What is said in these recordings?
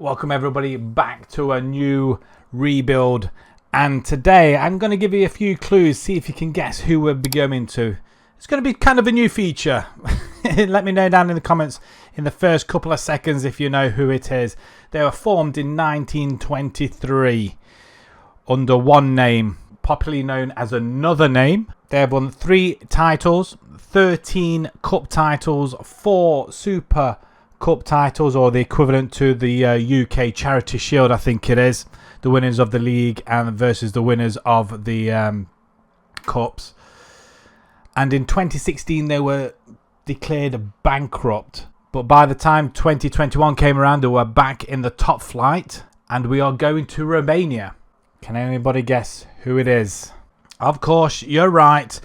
Welcome everybody back to a new rebuild, and today I'm going to give you a few clues, see if you can guess who we'll be going to. It's going to be kind of a new feature. Let me know down in the comments in the first couple of seconds if you know who it is. They were formed in 1923 under one name, popularly known as another name. They have won 3 titles, 13 cup titles, 4 Super Cup titles, or the equivalent to the UK Charity Shield, I think it is. The winners of the league and versus the winners of the cups. And in 2016 they were declared bankrupt. But by the time 2021 came around, they were back in the top flight. And we are going to Romania. Can anybody guess who it is? Of course, you're right.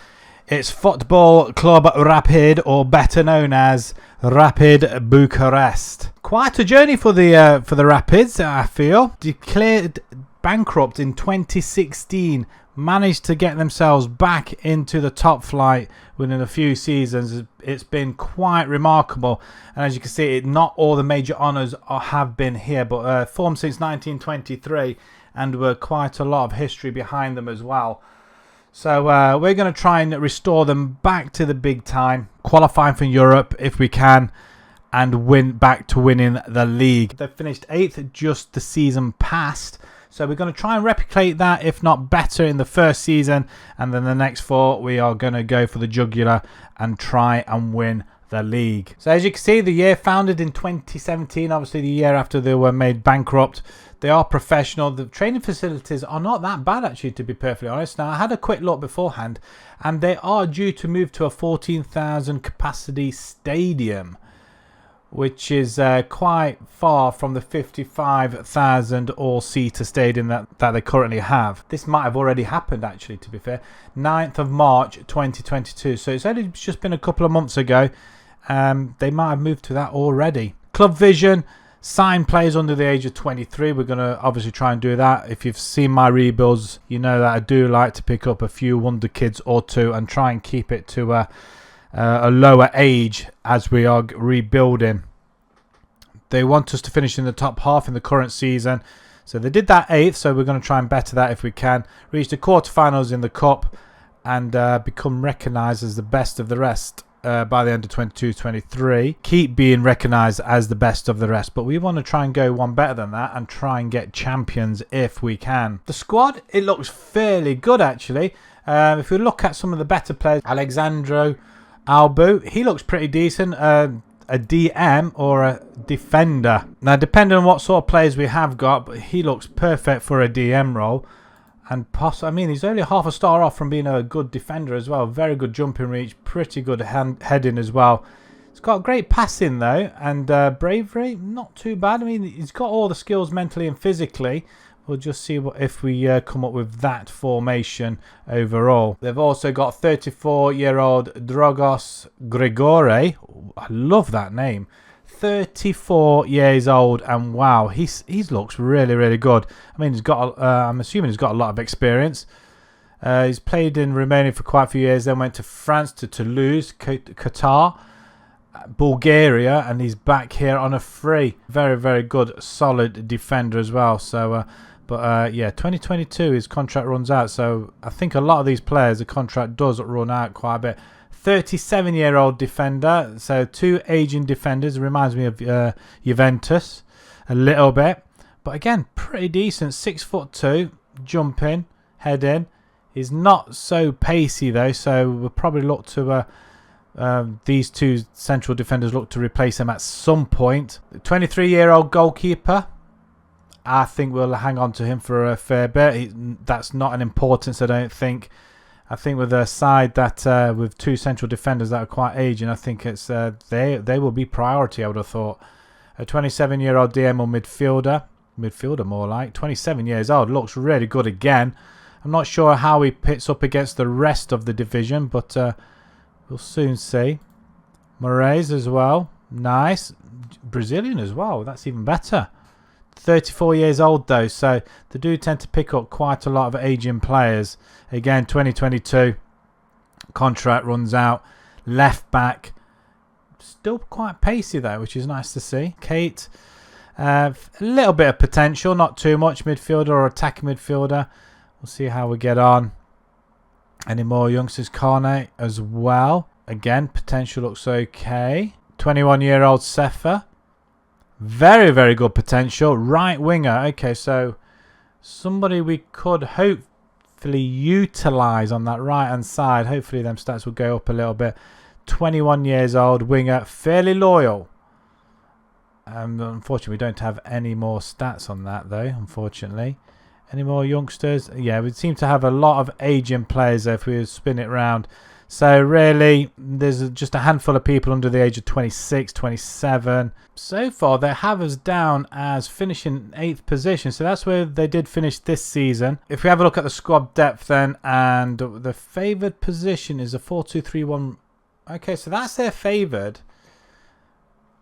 It's Football Club Rapid, or better known as Rapid Bucharest. Quite a journey for the Rapids, I feel. Declared bankrupt in 2016, managed to get themselves back into the top flight within a few seasons. It's been quite remarkable, and as you can see, not all the major honours have been here, but formed since 1923, and were quite a lot of history behind them as well. So we're going to try and restore them back to the big time, qualifying for Europe if we can, and win back to winning the league. They finished 8th just the season past, so we're going to try and replicate that, if not better, in the first season, and then the next 4 we are going to go for the jugular and try and win the league. So as you can see, the year founded in 2017, obviously the year after they were made bankrupt. They are professional. The training facilities are not that bad, actually, to be perfectly honest. Now, I had a quick look beforehand, and they are due to move to a 14,000 capacity stadium, which is quite far from the 55,000 all-seater stadium that they currently have. This might have already happened, actually, to be fair. 9th of March 2022. So it's only just been a couple of months ago. They might have moved to that already. Club Vision. Sign players under the age of 23. We're going to obviously try and do that. If you've seen my rebuilds, you know that I do like to pick up a few wonder kids or two and try and keep it to a lower age as we are rebuilding. They want us to finish in the top half in the current season. So they did that 8th, so we're going to try and better that if we can. Reach the quarterfinals in the Cup and become recognised as the best of the rest. By the end of 22-23, keep being recognised as the best of the rest, but we want to try and go one better than that and try and get champions if we can. The squad, it looks fairly good, actually. If we look at some of the better players, Alexandru Albu, he looks pretty decent. A DM or a defender. Now, depending on what sort of players we have got, but he looks perfect for a DM role. And he's only half a star off from being a good defender as well. Very good jumping reach, pretty good heading as well. He's got great passing though, and bravery, not too bad. I mean, he's got all the skills mentally and physically. We'll just see if we come up with that formation overall. They've also got 34-year-old Drogoz Grigore. I love that name. 34 years old, and wow, he looks really, really good. I mean, he's got I'm assuming he's got a lot of experience. He's played in Romania for quite a few years, then went to France, to Toulouse, Qatar, Bulgaria, and he's back here on a free. Very, very good, solid defender as well. So yeah, 2022 his contract runs out, so I think a lot of these players the contract does run out quite a bit. 37-year-old defender, so 2 aging defenders. Reminds me of Juventus a little bit, but again, pretty decent. 6'2", jumping, heading. He's not so pacey though, so we'll probably look to these 2 central defenders look to replace him at some point. 23-year-old goalkeeper. I think we'll hang on to him for a fair bit. That's not an importance, I don't think. I think with a side that with 2 central defenders that are quite aging, I think it's they will be priority, I would have thought. A 27-year-old DM or midfielder more like. 27 years old, looks really good again. I'm not sure how he pits up against the rest of the division, but we'll soon see. Moraes as well, nice. Brazilian as well, that's even better. 34 years old though, so they do tend to pick up quite a lot of aging players. Again, 2022 contract runs out. Left back, still quite pacey though, which is nice to see. Kate A little bit of potential, not too much. Midfielder or attacking midfielder. We'll see how we get on. Any more youngsters? Carne as well. Again, potential looks okay. 21-year-old Sefa. Very, very good potential. Right winger. Okay, so somebody we could hopefully utilise on that right-hand side. Hopefully them stats will go up a little bit. 21 years old winger. Fairly loyal. Unfortunately, we don't have any more stats on that, though, unfortunately. Any more youngsters? Yeah, we seem to have a lot of aging players if we spin it round. So really, there's just a handful of people under the age of 26, 27. So far, they have us down as finishing 8th position. So that's where they did finish this season. If we have a look at the squad depth then, and the favoured position is a 4-2-3-1. Okay, so that's their favoured.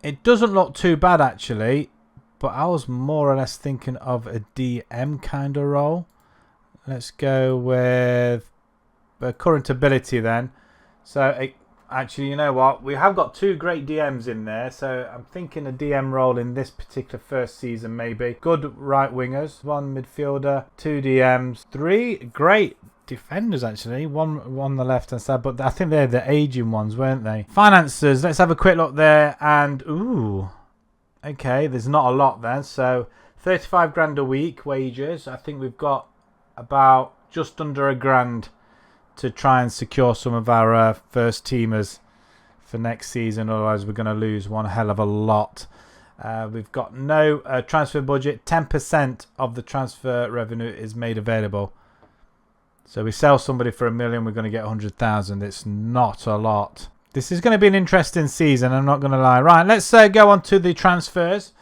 It doesn't look too bad, actually. But I was more or less thinking of a DM kind of role. Let's go with the current ability then. So, actually, you know what? We have got 2 great DMs in there. So, I'm thinking a DM role in this particular first season, maybe. Good right wingers. 1 midfielder. 2 DMs. 3 great defenders, actually. One on the left-hand side. But I think they're the aging ones, weren't they? Finances. Let's have a quick look there. And, ooh. Okay, there's not a lot then. So, 35 grand a week wages. I think we've got about just under £1,000 to try and secure some of our first teamers for next season. Otherwise, we're going to lose one hell of a lot. We've got no transfer budget. 10% of the transfer revenue is made available. So we sell somebody for £1 million, we're going to get 100,000. It's not a lot. This is going to be an interesting season, I'm not going to lie. Right, let's go on to the transfers.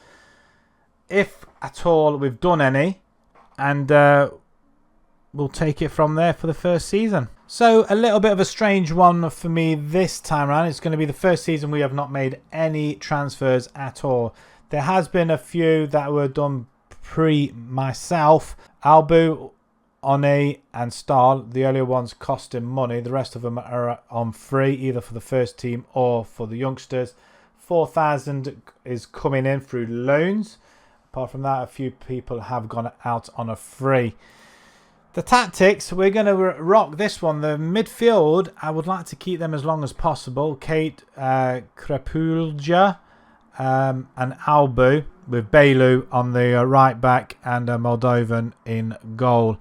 If at all we've done any. And we'll take it from there for the first season. So a little bit of a strange one for me this time around. It's going to be the first season we have not made any transfers at all. There has been a few that were done pre myself. Albu, One and Stahl, the earlier ones costing money. The rest of them are on free, either for the first team or for the youngsters. 4,000 is coming in through loans. Apart from that, a few people have gone out on a free. The tactics, we're going to rock this one. The midfield, I would like to keep them as long as possible. Kate, Krepulja and Albu, with Belu on the right back and Moldovan in goal.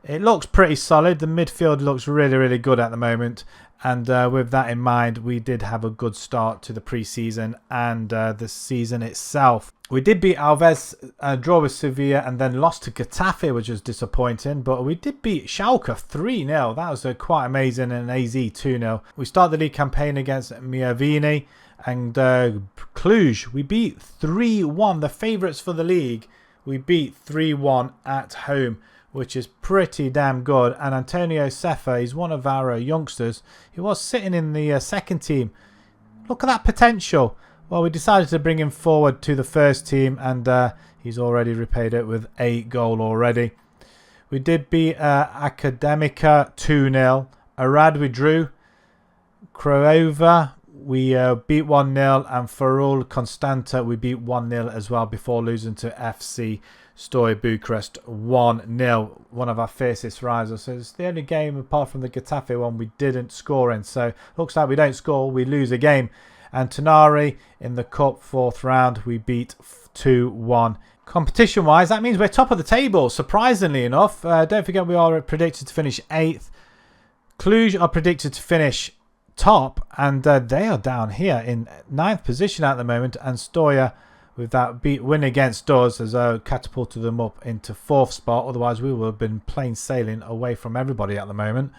It looks pretty solid. The midfield looks really, really good at the moment. And with that in mind, we did have a good start to the pre-season and the season itself. We did beat Alves, draw with Sevilla, and then lost to Getafe, which was disappointing. But we did beat Schalke 3-0. That was quite amazing, and AZ 2-0. We start the league campaign against Miavini and Cluj. We beat 3-1. The favourites for the league, we beat 3-1 at home, which is pretty damn good. And Antonio Sefa, he's one of our youngsters. He was sitting in the second team. Look at that potential. Well, we decided to bring him forward to the first team, and he's already repaid it with a goal already. We did beat Academica 2-0. Arad we drew. Craiova we beat 1-0, and Ferul Constanta we beat 1-0 as well before losing to FC Bucharest 1-0. One of our fiercest rivals. So it's the only game apart from the Getafe one we didn't score in. So looks like we don't score, we lose a game. And Tenari in the Cup 4th round we beat 2-1. Competition wise, that means we're top of the table, surprisingly enough. Don't forget we are predicted to finish 8th. Cluj are predicted to finish top, and they are down here in 9th position at the moment. And Stoya, with that win against us, has catapulted them up into 4th spot. Otherwise, we would have been plain sailing away from everybody at the moment.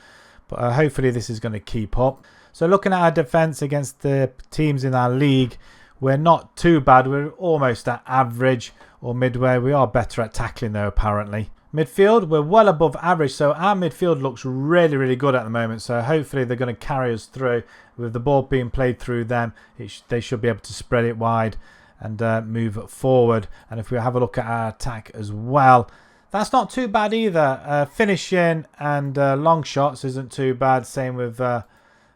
But hopefully this is going to keep up. So looking at our defence against the teams in our league, we're not too bad. We're almost at average or midway. We are better at tackling though, apparently. Midfield, we're well above average. So our midfield looks really, really good at the moment. So hopefully they're going to carry us through. With the ball being played through them, they should be able to spread it wide and move forward. And if we have a look at our attack as well, that's not too bad either. Finishing and long shots isn't too bad. Same with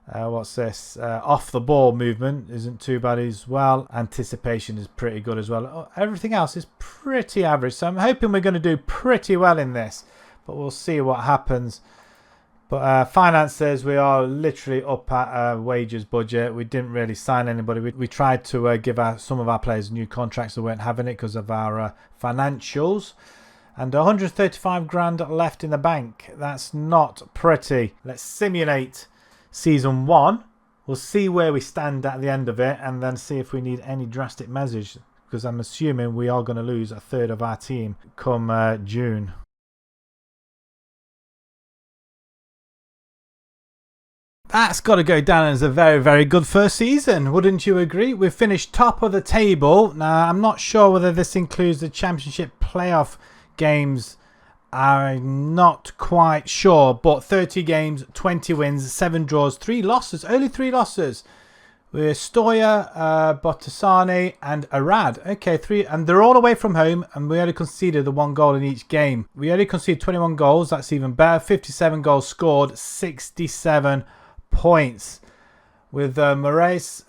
What's this? Off the ball movement isn't too bad as well. Anticipation is pretty good as well. Everything else is pretty average. So I'm hoping we're going to do pretty well in this. But we'll see what happens. But finances, we are literally up at wages budget. We didn't really sign anybody. We tried to give some of our players new contracts that weren't having it because of our financials. And 135 grand left in the bank. That's not pretty. Let's simulate Season 1. We'll see where we stand at the end of it and then see if we need any drastic measures, because I'm assuming we are going to lose a third of our team come June. That's got to go down as a very, very good first season, wouldn't you agree? We've finished top of the table. Now, I'm not sure whether this includes the Championship playoff games. I'm not quite sure, but 30 games, 20 wins, 7 draws, 3 losses, only 3 losses. We're Stoya, Botasani and Arad. Okay, 3, and they're all away from home, and we only conceded the 1 goal in each game. We only conceded 21 goals, that's even better. 57 goals scored, 67 points. With Moraes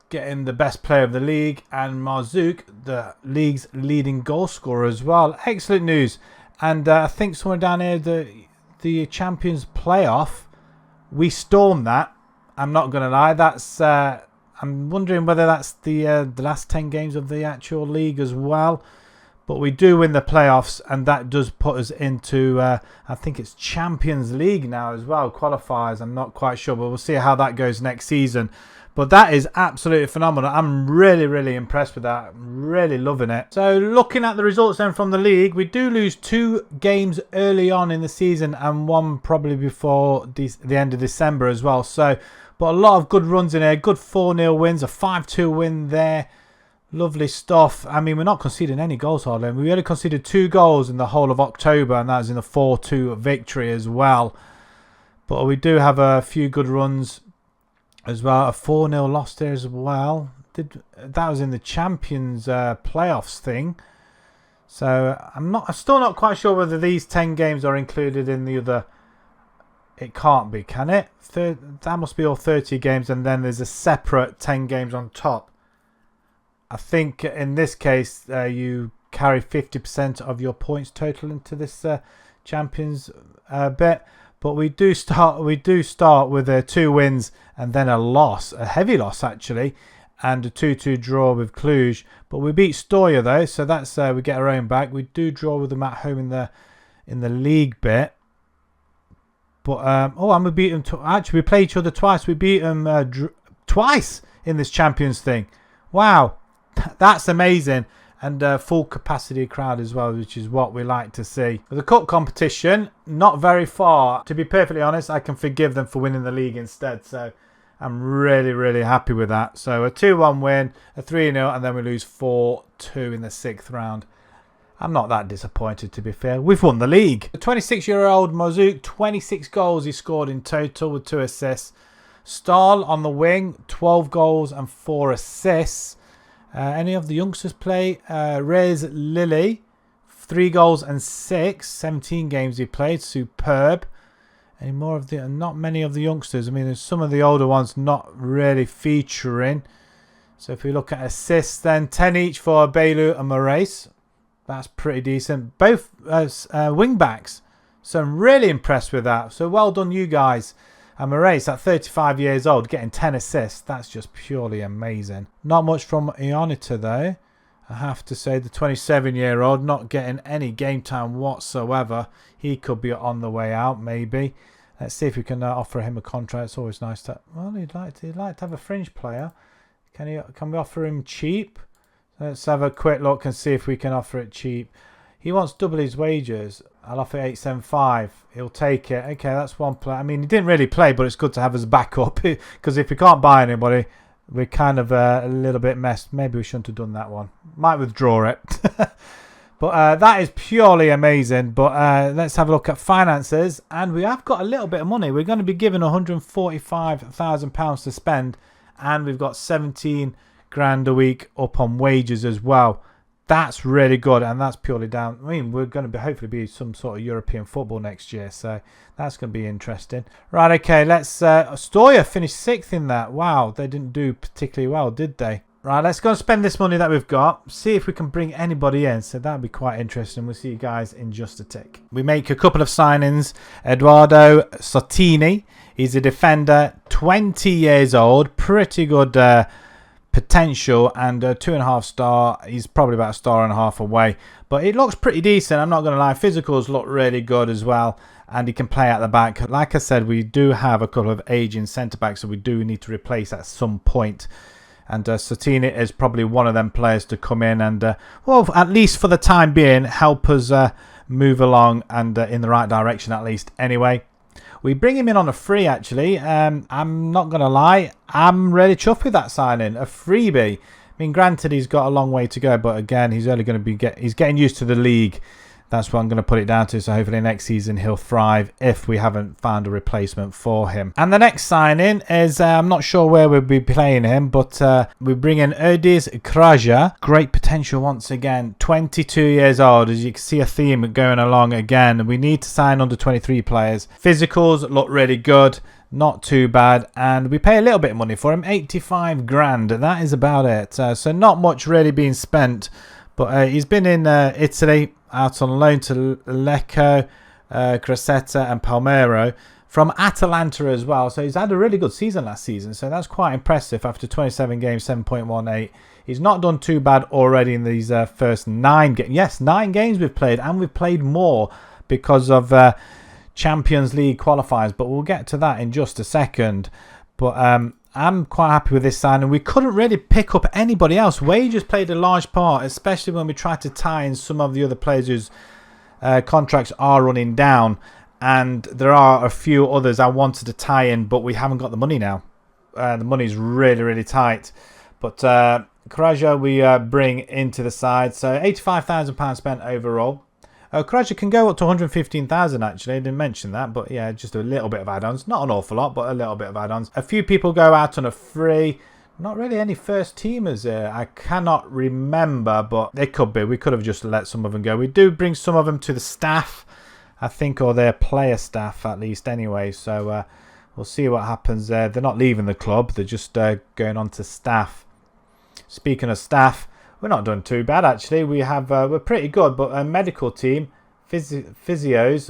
getting the best player of the league, and Marzouk, the league's leading goal scorer as well. Excellent news. And I think somewhere down here, the Champions playoff, we stormed that. I'm not going to lie. That's I'm wondering whether that's the last 10 games of the actual league as well. But we do win the playoffs, and that does put us into, I think it's Champions League now as well, qualifiers. I'm not quite sure, but we'll see how that goes next season. But that is absolutely phenomenal. I'm really, really impressed with that. I'm really loving it. So looking at the results then from the league, we do lose 2 games early on in the season and 1 probably before the end of December as well. So, but a lot of good runs in here. Good 4-0 wins, a 5-2 win there. Lovely stuff. I mean, we're not conceding any goals hardly. We only conceded 2 goals in the whole of October, and that was in the 4-2 victory as well. But we do have a few good runs as well. A 4-0 loss there as well. That was in the Champions playoffs thing. So I'm still not quite sure whether these 10 games are included in the other. It can't be, can it? That must be all 30 games, and then there's a separate 10 games on top. I think in this case you carry 50% of your points total into this Champions bit. But we do start with 2 wins and then a loss, a heavy loss actually, and a 2-2 draw with Cluj. But we beat Stoya though, so that's we get our own back. We do draw with them at home in the league bit. But and we beat them. Actually, we played each other twice. We beat them twice in this Champions thing. Wow, that's amazing. And full capacity crowd as well, which is what we like to see. For the cup competition, not very far. To be perfectly honest, I can forgive them for winning the league instead. So I'm really, really happy with that. So a 2-1 win, a 3-0, and then we lose 4-2 in the 6th round. I'm not that disappointed, to be fair. We've won the league. The 26-year-old Marzouk, 26 goals he scored in total with 2 assists. Stahl on the wing, 12 goals and 4 assists. Any of the youngsters play? Rez Lilly, 3 goals and 6. 17 games he played. Superb. Any more of the? Not many of the youngsters. I mean, there's some of the older ones not really featuring. So if we look at assists, then 10 each for Beilu and Moraes. That's pretty decent. Both wing backs. So I'm really impressed with that. So well done, you guys. And Moraes at 35 years old getting 10 assists. That's just purely amazing. Not much from Ionita though. I have to say, the 27-year-old not getting any game time whatsoever. He could be on the way out maybe. Let's see if we can offer him a contract. It's always nice to. Well, he'd like to have a fringe player. Can we offer him cheap? Let's have a quick look and see if we can offer it cheap. He wants double his wages. I'll offer 875. He'll take it. Okay, that's one play. I mean, he didn't really play, but it's good to have as a backup. Because if we can't buy anybody, we're kind of a little bit messed. Maybe we shouldn't have done that one. Might withdraw it. But that is purely amazing. But let's have a look at finances. And we have got a little bit of money. We're going to be given £145,000 to spend. And we've got 17 grand a week up on wages as well. That's really good, and that's purely down. I mean, we're going to hopefully be some sort of European football next year, so that's going to be interesting. Right, okay, let's... Stoya finished 6th in that. Wow, they didn't do particularly well, did they? Right, let's go and spend this money that we've got. See if we can bring anybody in, so that'll be quite interesting. We'll see you guys in just a tick. We make a couple of signings. Eduardo Sartini, he's a defender, 20 years old, pretty good... potential, and 2.5 star. He's probably about 1.5 stars away, but it looks pretty decent. I'm not going to lie, physicals look really good as well, and he can play at the back. Like I said, we do have a couple of aging centre backs, so we do need to replace at some point, and Sartini is probably one of them players to come in and well, at least for the time being, help us move along and in the right direction, at least. Anyway, we bring him in on a free, actually. I'm not going to lie, I'm really chuffed with that signing. A freebie. I mean, granted, he's got a long way to go, but again, he's only going to be he's getting used to the league. That's what I'm going to put it down to. So hopefully next season he'll thrive if we haven't found a replacement for him. And the next signing is, I'm not sure where we'll be playing him, but we bring in Drogoz Grigore. Great potential once again. 22 years old. As you can see a theme going along again. We need to sign under 23 players. Physicals look really good. Not too bad. And we pay a little bit of money for him. 85 grand. That is about it. So not much really being spent. But he's been in Italy, out on loan to Lecco, Cressetta and Palmero, from Atalanta as well. So he's had a really good season last season. So that's quite impressive. After 27 games, 7.18. He's not done too bad already in these first 9 games. Yes, 9 games we've played, and we've played more because of Champions League qualifiers. But we'll get to that in just a second. But I'm quite happy with this signing. We couldn't really pick up anybody else. Wages played a large part, especially when we tried to tie in some of the other players whose contracts are running down. And there are a few others I wanted to tie in, but we haven't got the money now. The money's really, really tight. But Grigore we bring into the side. So £85,000 spent overall. Grigore can go up to 115,000 actually. I didn't mention that, but yeah, just a little bit of add-ons. Not an awful lot, but a little bit of add-ons. A few people go out on a free. Not really any first teamers here. I cannot remember, but they could be. We could have just let some of them go. We do bring some of them to the staff, I think, or their player staff at least anyway. So we'll see what happens there. They're not leaving the club. They're just going on to staff. Speaking of staff, we're not doing too bad actually. We have we're pretty good, but a medical team, physios.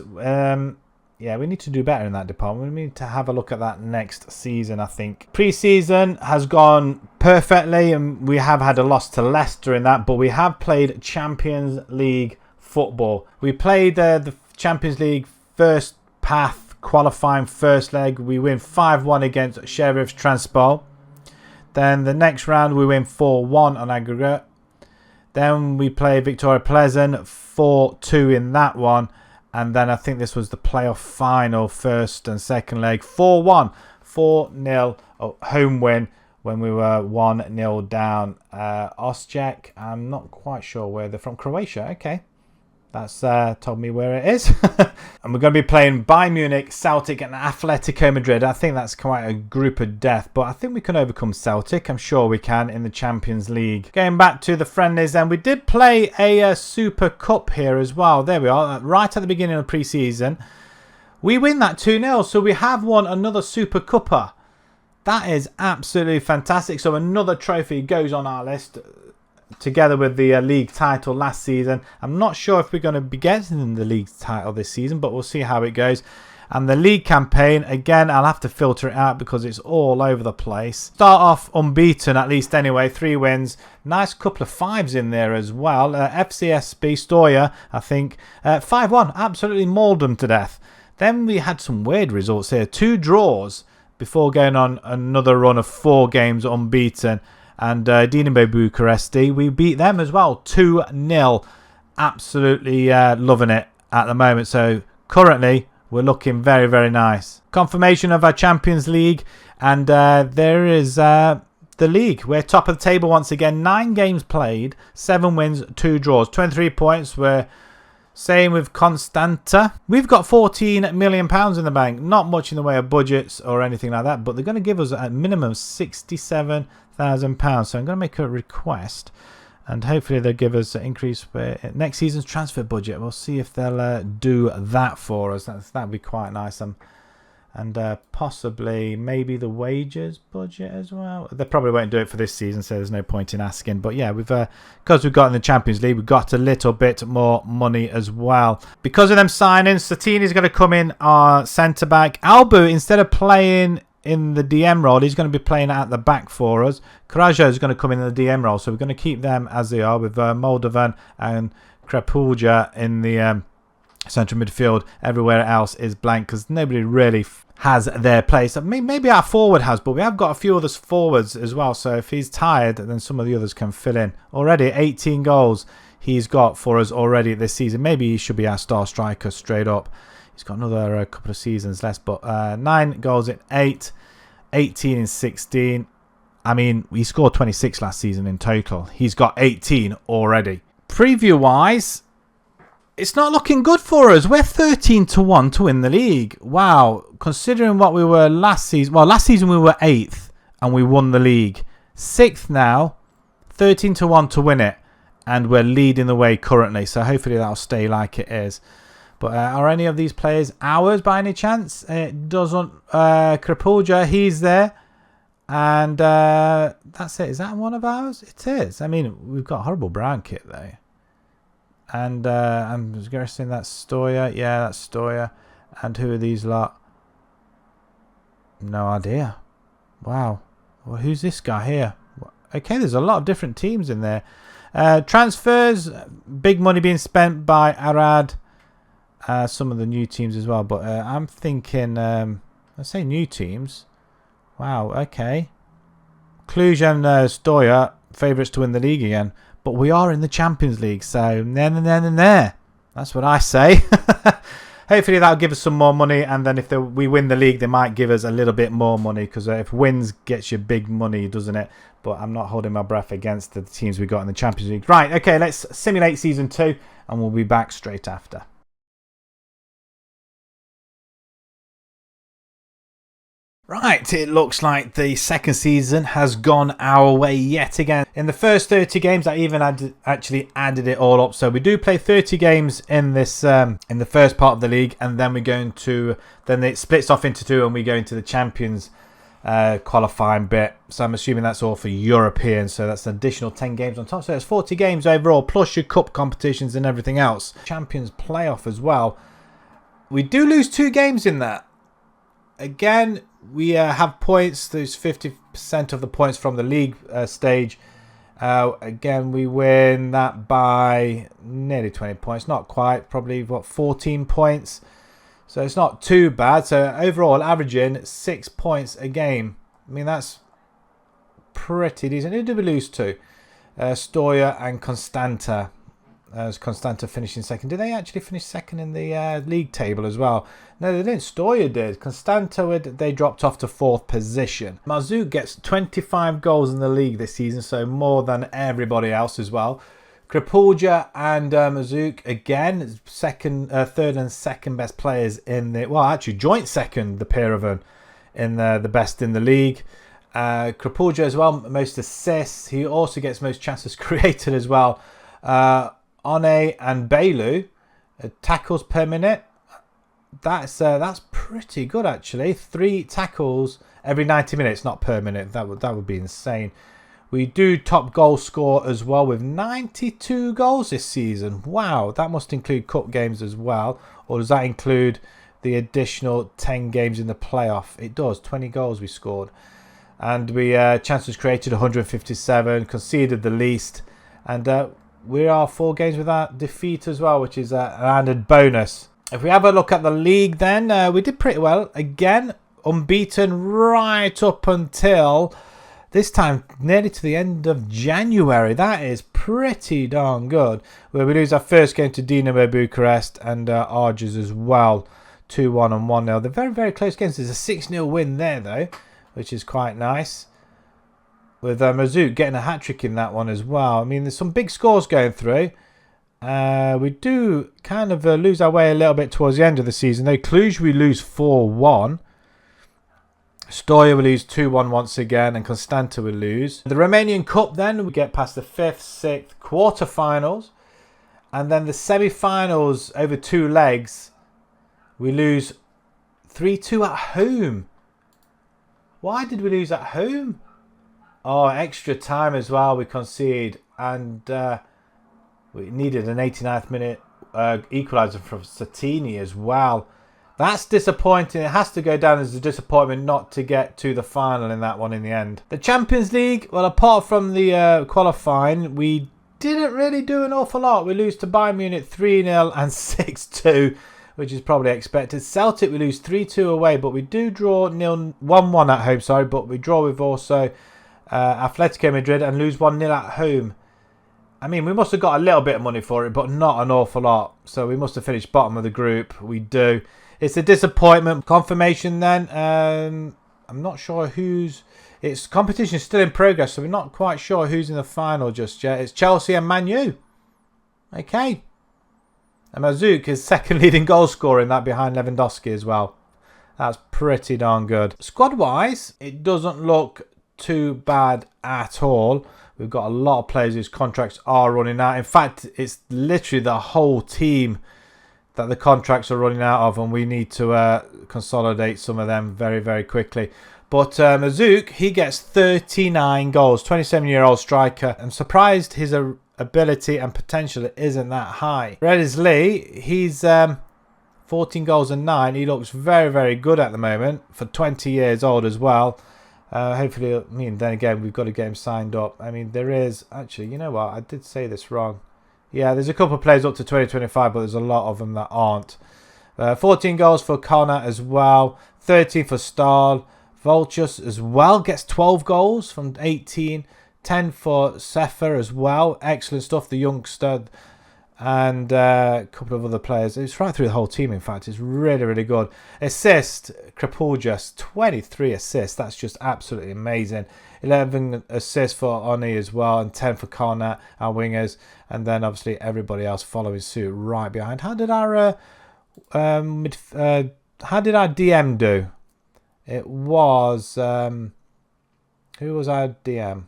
Yeah, we need to do better in that department. We need to have a look at that next season, I think. Pre-season has gone perfectly, and we have had a loss to Leicester in that, but we have played Champions League football. We played the Champions League first path qualifying first leg. We win 5-1 against Sheriff Transpol. Then the next round we win 4-1 on aggregate. Then we play Victoria Pleasant 4-2 in that one. And then I think this was the playoff final, first and second leg. 4-1, 4-0 home win when we were 1-0 down. Osijek, I'm not quite sure where they're from. Croatia, okay. That's told me where it is. And we're going to be playing Bayern Munich, Celtic and Atletico Madrid. I think that's quite a group of death, but I think we can overcome Celtic. I'm sure we can in the Champions League. Going back to the friendlies, then we did play a Super Cup here as well. There we are, right at the beginning of the pre-season. We win that 2-0, so we have won another Super Cupper. That is absolutely fantastic. So another trophy goes on our list, together with the league title last season. I'm not sure if we're going to be getting the league title this season, but we'll see how it goes. And the league campaign, again, I'll have to filter it out because it's all over the place. Start off unbeaten, at least anyway, 3 wins. Nice couple of 5s in there as well. FCSB Stoya, I think, 5-1, absolutely mauled them to death. Then we had some weird results here. 2 draws before going on another run of 4 games unbeaten. And Dinamo Bucharesti, we beat them as well, 2-0. Absolutely loving it at the moment. So currently, we're looking very, very nice. Confirmation of our Champions League. And there is the league. We're top of the table once again. 9 games played, 7 wins, 2 draws. 23 points. We're same with Constanta. We've got £14 million in the bank. Not much in the way of budgets or anything like that. But they're going to give us a minimum £67,000. So I'm going to make a request. And hopefully they'll give us an increase for next season's transfer budget. We'll see if they'll do that for us. That'd be quite nice. And possibly maybe the wages budget as well. They probably won't do it for this season, so there's no point in asking. But yeah, because we've got in the Champions League, we've got a little bit more money as well. Because of them signings, Sartini's going to come in our centre-back. Albu, instead of playing in the DM role, he's going to be playing at the back for us. Karajo is going to come in the DM role, so we're going to keep them as they are with Moldovan and Krepulja in the central midfield. Everywhere else is blank because nobody really has their place. Maybe our forward has, but we have got a few others forwards as well. So if he's tired, then some of the others can fill in. Already 18 goals he's got for us already this season. Maybe he should be our star striker straight up. He's got another couple of seasons left, but 9 goals in 8, 18 in 16. I mean, he scored 26 last season in total. He's got 18 already. Preview-wise, it's not looking good for us. We're 13-1 to win the league. Wow. Considering what we were last season. Well, last season we were 8th and we won the league. 6th now. 13-1 to win it. And we're leading the way currently. So hopefully that'll stay like it is. But are any of these players ours by any chance? It doesn't. Krepulja, he's there. And that's it. Is that one of ours? It is. I mean, we've got a horrible brown kit though. And I'm guessing that's Stoya. Yeah, that's Stoya. And who are these lot? No idea. Wow. Well, who's this guy here? Okay, there's a lot of different teams in there. Transfers, big money being spent by Arad. Some of the new teams as well. But I'm thinking, let's say new teams. Wow, okay. Cluj and Stoya, favourites to win the league again. But we are in the Champions League, so there. That's what I say. Hopefully that'll give us some more money, and then if we win the league, they might give us a little bit more money, because if wins gets you big money, doesn't it? But I'm not holding my breath against the teams we got in the Champions League. Right, okay, let's simulate Season 2, and we'll be back straight after. Right, it looks like the second season has gone our way yet again. In the first 30 games, I even actually added it all up. So we do play 30 games in this in the first part of the league, and then then it splits off into 2, and we go into the Champions qualifying bit. So I'm assuming that's all for European. So that's an additional 10 games on top. So it's 40 games overall, plus your cup competitions and everything else. Champions playoff as well. We do lose 2 games in that. Again, we have points. There's 50% of the points from the league stage. Again, we win that by nearly 20 points. Not quite. Probably, 14 points. So it's not too bad. So overall, averaging 6 points a game. I mean, that's pretty decent. Who did we lose to? Stoya and Constanta. As Constanta finishing second. Did they actually finish second in the league table as well? No, they didn't. Stoya did. Constanta, they dropped off to 4th position. Mazouk gets 25 goals in the league this season, so more than everybody else as well. Krepulja and Mazouk, again, third and second best players in the... Well, actually, joint second, the pair of them, in the best in the league. Krepulja as well, most assists. He also gets most chances created as well. One and Bailu, tackles per minute. That's pretty good actually. 3 tackles every 90 minutes, not per minute. That would be insane. We do top goal score as well with 92 goals this season. Wow, that must include cup games as well, or does that include the additional 10 games in the playoff? It does. 20 goals we scored, and we chances created 157, conceded the least, and we are 4 games without defeat as well, which is an added bonus. If we have a look at the league then, we did pretty well. Again, unbeaten right up until this time, nearly to the end of January. That is pretty darn good. Where we lose our first game to Dinamo Bucharest and Arges as well. 2-1 and 1-0. They're very, very close games. There's a 6-0 win there though, which is quite nice. With Mazouk getting a hat-trick in that one as well. I mean, there's some big scores going through. We do kind of lose our way a little bit towards the end of the season. Though Cluj, we lose 4-1. Stoya will lose 2-1 once again, and Constanta will lose. The Romanian Cup then, we get past the 5th, 6th quarterfinals. And then the semi-finals over 2 legs, we lose 3-2 at home. Why did we lose at home? Oh, extra time as well we concede. And we needed an 89th minute equaliser from Sartini as well. That's disappointing. It has to go down as a disappointment not to get to the final in that one in the end. The Champions League, well, apart from the qualifying, we didn't really do an awful lot. We lose to Bayern Munich 3-0 and 6-2, which is probably expected. Celtic, we lose 3-2 away, but we do draw 1-1 at home, but we draw with also Atletico Madrid and lose 1-0 at home. I mean, we must have got a little bit of money for it, but not an awful lot. So we must have finished bottom of the group. We do. It's a disappointment. Confirmation then. I'm not sure who's... It's competition is still in progress, so we're not quite sure who's in the final just yet. It's Chelsea and Man U. Okay. And Mazouk is second leading goal scorer in that behind Lewandowski as well. That's pretty darn good. Squad-wise, it doesn't look too bad at all. We've got a lot of players whose contracts are running out. In fact, it's literally the whole team that the contracts are running out of, and we need to consolidate some of them very, very quickly. But Mazouk, he gets 39 goals, 27-year-old striker. I'm surprised his ability and potential isn't that high. Redis Lee, he's 14 goals and 9. He looks very, very good at the moment for 20 years old as well. Hopefully, I mean, then again, we've got to get him signed up. I mean, there is... Actually, you know what? I did say this wrong. Yeah, there's a couple of players up to 2025, but there's a lot of them that aren't. 14 goals for Connor as well. 13 for Stahl. Vulchus as well gets 12 goals from 18. 10 for Sefer as well. Excellent stuff, the youngster. And a couple of other players. It's right through the whole team, in fact. It's really, really good. Assist, Krapuljas, 23 assists. That's just absolutely amazing. 11 assists for Oni as well, and 10 for Karnat, our wingers. And then, obviously, everybody else following suit right behind. How did our DM do? It was... who was our DM?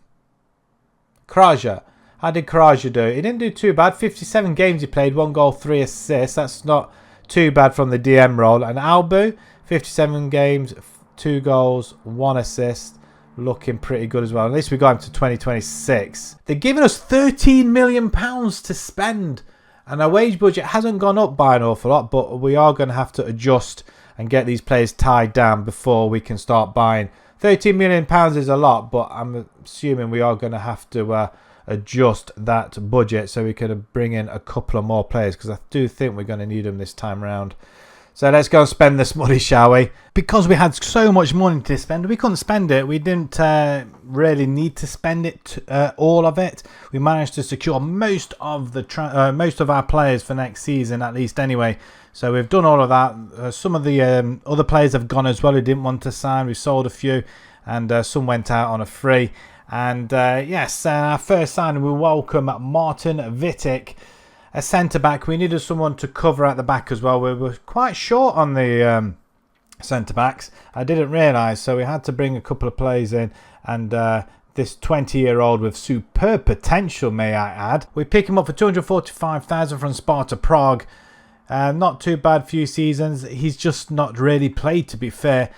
Kraja. How did Kraja do? He didn't do too bad. 57 games he played, 1 goal, 3 assists. That's not too bad from the DM role. And Albu, 57 games, 2 goals, 1 assist. Looking pretty good as well. At least we got him to 2026. They're giving us £13 million to spend. And our wage budget hasn't gone up by an awful lot, but we are going to have to adjust and get these players tied down before we can start buying. £13 million is a lot, but I'm assuming we are going to have to... adjust that budget so we could bring in a couple of more players, because I do think we're going to need them this time around. So let's go and spend this money, shall we? Because we had so much money to spend, we couldn't spend it. We didn't really need to spend it, all of it. We managed to secure most of our players for next season, at least anyway. So we've done all of that. Some of the other players have gone as well who didn't want to sign. We sold a few, and some went out on a free. And yes, our first signing, we welcome Martin Vitic, a centre-back. We needed someone to cover at the back as well. We were quite short on the centre-backs. I didn't realise, so we had to bring a couple of players in. And this 20-year-old with superb potential, may I add. We pick him up for $245,000 from Sparta Prague. Not too bad few seasons. He's just not really played, to be fair.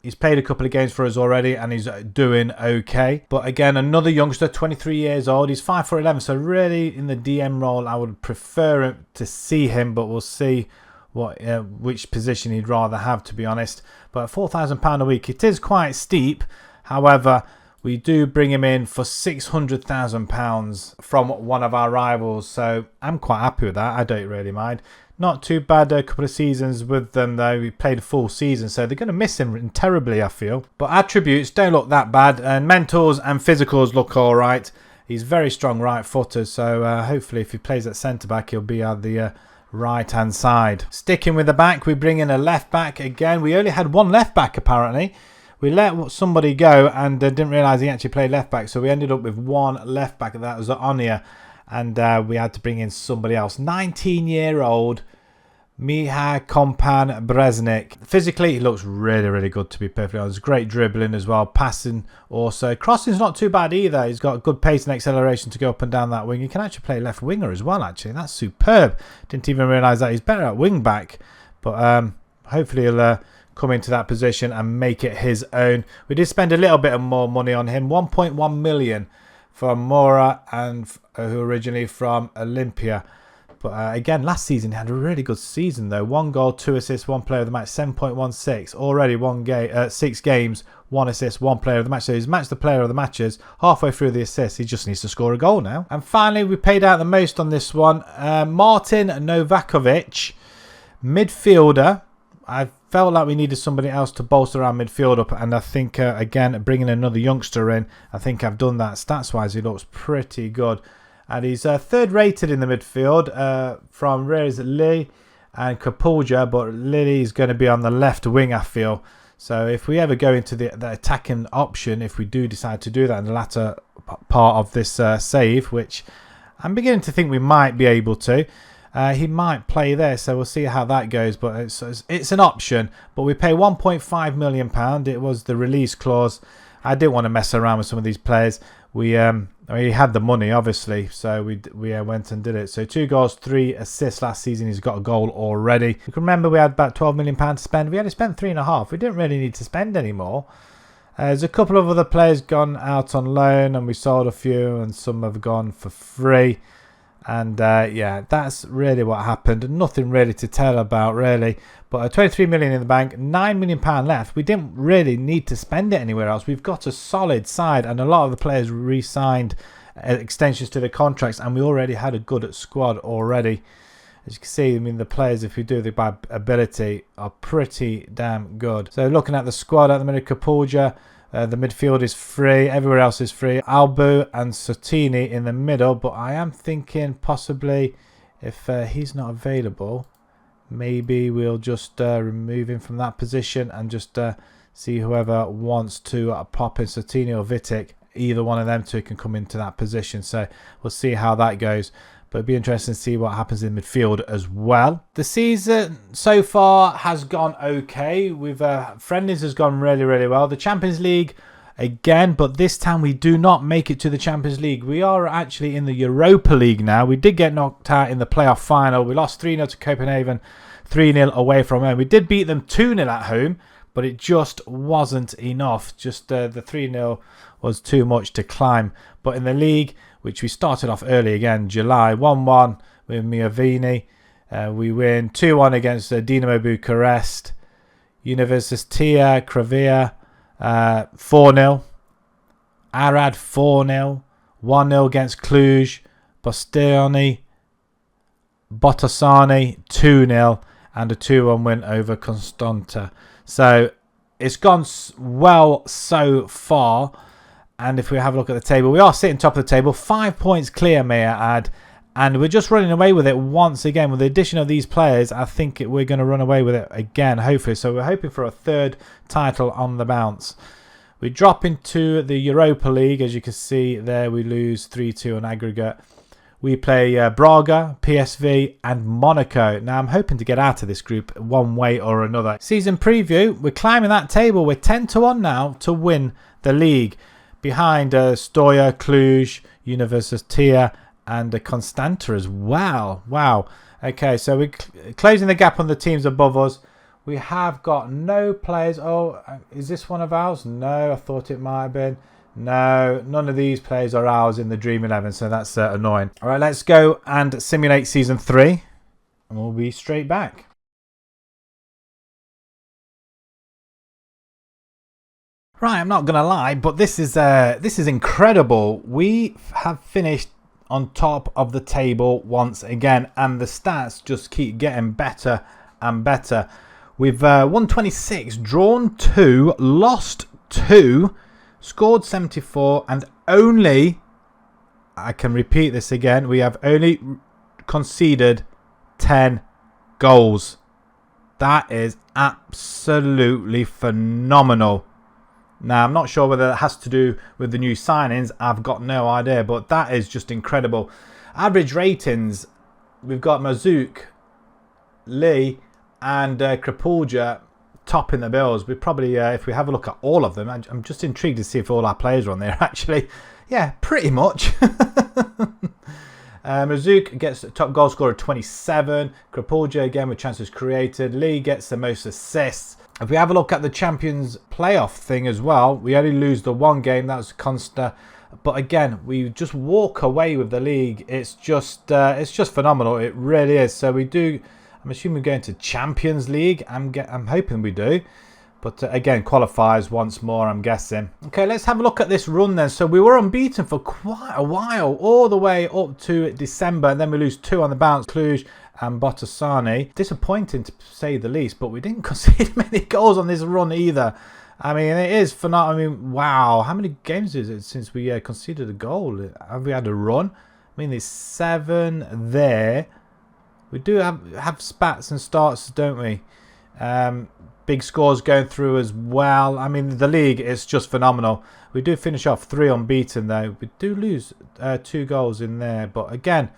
He's played a couple of games for us already, and he's doing okay. But again, another youngster, 23 years old. He's 5'11", so really in the DM role, I would prefer to see him, but we'll see which position he'd rather have, to be honest. But £4,000 a week, it is quite steep. However, we do bring him in for £600,000 from one of our rivals, so I'm quite happy with that. I don't really mind. Not too bad a couple of seasons with them, though. We played a full season, so they're going to miss him terribly, I feel. But attributes don't look that bad, and mentals and physicals look all right. He's very strong right footer, so hopefully if he plays at centre-back, he'll be at the right-hand side. Sticking with the back, we bring in a left-back again. We only had one left-back, apparently. We let somebody go and didn't realise he actually played left-back, so we ended up with one left-back, and that was Onia. And we had to bring in somebody else. 19-year-old Miha Kompan Breznik. Physically, he looks really, really good, to be perfectly honest. Great dribbling as well. Passing also. Crossing's not too bad either. He's got good pace and acceleration to go up and down that wing. He can actually play left winger as well, actually. That's superb. Didn't even realise that. He's better at wing back. But hopefully he'll come into that position and make it his own. We did spend a little bit of more money on him. 1.1 million for Mora, and who originally from Olympia. But again, last season he had a really good season though. 1 goal, 2 assists, 1 player of the match, 7.16. Already 6 games, 1 assist, 1 player of the match. So he's matched the player of the matches. Halfway through the assists, he just needs to score a goal now. And finally, we paid out the most on this one. Martin Novakovic, midfielder. I felt like we needed somebody else to bolster our midfield up, and I think again, bringing another youngster in, I think I've done that. Stats wise, he looks pretty good. And he's third rated in the midfield from Rez Lee and Kapulja, but Lily's going to be on the left wing, I feel. So if we ever go into the attacking option, if we do decide to do that in the latter part of this save, which I'm beginning to think we might be able to, he might play there, so we'll see how that goes. But it's an option. But we pay £1.5 million. It was the release clause. I didn't want to mess around with some of these players. We he had the money, obviously, so we went and did it. So 2 goals, 3 assists last season. He's got a goal already. You can remember we had about £12 million to spend. We only spent 3.5. We didn't really need to spend any more. There's a couple of other players gone out on loan, and we sold a few, and some have gone for free. And yeah, that's really what happened. Nothing really to tell about, really. But 23 million in the bank, £9 million left. We didn't really need to spend it anywhere else. We've got a solid side, and a lot of the players re-signed extensions to their contracts, and we already had a good squad already. As you can see, I mean, the players, if you do it by ability, are pretty damn good. So looking at the squad at the minute, Kapulja, the midfield is free. Everywhere else is free. Albu and Sartini in the middle. But I am thinking possibly if he's not available, maybe we'll just remove him from that position and just see whoever wants to pop in Sartini or Vitic. Either one of them two can come into that position. So we'll see how that goes. But it'd be interesting to see what happens in midfield as well. The season so far has gone okay. We've friendlies has gone really, really well. The Champions League again, but this time we do not make it to the Champions League. We are actually in the Europa League now. We did get knocked out in the playoff final. We lost 3-0 to Copenhagen, 3-0 away from home. We did beat them 2-0 at home, but it just wasn't enough. Just the 3-0 was too much to climb. But in the league, which we started off early again, July, 1-1 with Miovini. We win 2-1 against Dinamo Bucharest. Universitatea Craiova, 4-0. Arad, 4-0. 1-0 against Cluj. Bostiani, 2-0. And a 2-1 win over Constanta. So it's gone well so far. And if we have a look at the table, we are sitting top of the table. 5 points clear, may I add. And we're just running away with it once again. With the addition of these players, I think we're going to run away with it again, hopefully. So we're hoping for a 3rd title on the bounce. We drop into the Europa League. As you can see there, we lose 3-2 on aggregate. We play Braga, PSV and Monaco. Now, I'm hoping to get out of this group one way or another. Season preview, we're climbing that table. We're 10-1 now to win the league. Behind Stoia, Cluj, Universitatea and Constanta as well. Wow. Okay, so we're closing the gap on the teams above us. We have got no players. Oh, is this one of ours? No, I thought it might have been. No, none of these players are ours in the Dream 11, so that's annoying. All right, let's go and simulate Season 3, and we'll be straight back. Right, I'm not gonna lie, but this is incredible. We have finished on top of the table once again, and the stats just keep getting better and better. We've won 26, drawn 2, lost 2, scored 74, and only, I can repeat this again, we have only conceded 10 goals. That is absolutely phenomenal. Now, I'm not sure whether that has to do with the new signings. I've got no idea, but that is just incredible. Average ratings, we've got Mazouk Lee and Krapulja topping the bills. We probably, if we have a look at all of them, I'm just intrigued to see if all our players are on there actually. Yeah, pretty much. Mazuk gets the top goal scorer 27. Krapulja again with chances created. Lee gets the most assists. If we have a look at the Champions playoff thing as well, we only lose the one game. That was Costa. But again, we just walk away with the league. It's just phenomenal. It really is. So we do. I'm assuming we're going to Champions League. I'm hoping we do. But again, qualifiers once more, I'm guessing. Okay, let's have a look at this run then. So we were unbeaten for quite a while, all the way up to December. And then we lose 2 on the bounce, Cluj and Botasani. Disappointing to say the least, but we didn't concede many goals on this run either. I mean, it is phenomenal. I mean, wow. How many games is it since we conceded a goal? Have we had a run? I mean, there's 7 there. We do have spats and starts, don't we? Big scores going through as well. I mean, the league is just phenomenal. We do finish off 3 unbeaten, though. We do lose 2 goals in there. But again,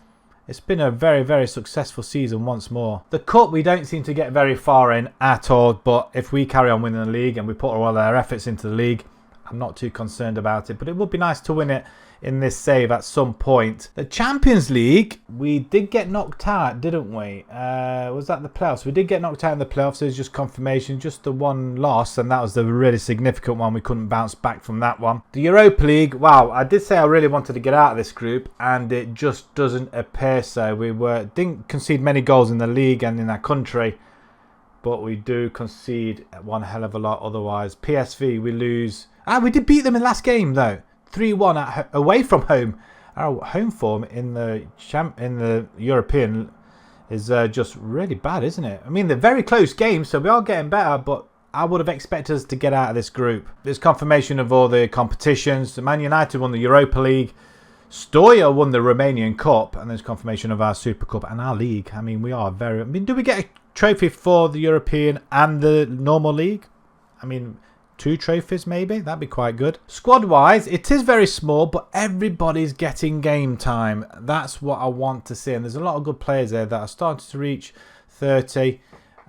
it's been a very, very successful season once more. The Cup, we don't seem to get very far in at all. But if we carry on winning the league and we put all our efforts into the league, I'm not too concerned about it. But it would be nice to win it in this save at some point. The Champions League, we did get knocked out, didn't we? Was that the playoffs? We did get knocked out in the playoffs. There's just confirmation, just the one loss, and that was the really significant one. We couldn't bounce back from that one. The Europa League, wow, I did say I really wanted to get out of this group, and it just doesn't appear so. We didn't concede many goals in the league and in our country, but we do concede one hell of a lot otherwise. PSV, we lose. We did beat them in the last game though. 3-1 away from home. Our home form in the European is just really bad, isn't it? I mean, they're very close games, so we are getting better, but I would have expected us to get out of this group. There's confirmation of all the competitions. Man United won the Europa League. Stoya won the Romanian Cup, and there's confirmation of our Super Cup and our league. I mean, we are very... I mean, do we get a trophy for the European and the normal league? I mean... 2 trophies maybe, that'd be quite good. Squad wise, it is very small, but everybody's getting game time. That's what I want to see, and there's a lot of good players there that are starting to reach 30,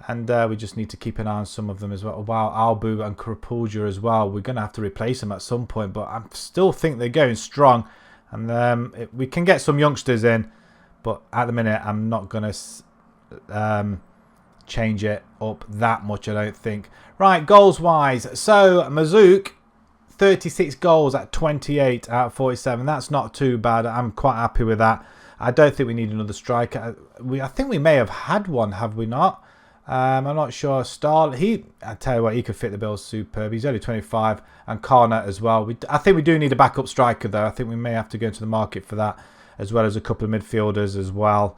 and we just need to keep an eye on some of them as well. Wow, Albu and Krapulja as well. We're going to have to replace them at some point, but I still think they're going strong, and we can get some youngsters in, but at the minute I'm not going to change it up that much, I don't think. Right, goals wise, so Mazuk 36 goals at 28 out of 47. That's not too bad. I'm quite happy with that. I don't think we need another striker. I think we may have had one, have we not? I'm not sure. I tell you what, he could fit the bill superb. He's only 25, and Karna as well. I think we do need a backup striker though. I think we may have to go into the market for that, as well as a couple of midfielders as well.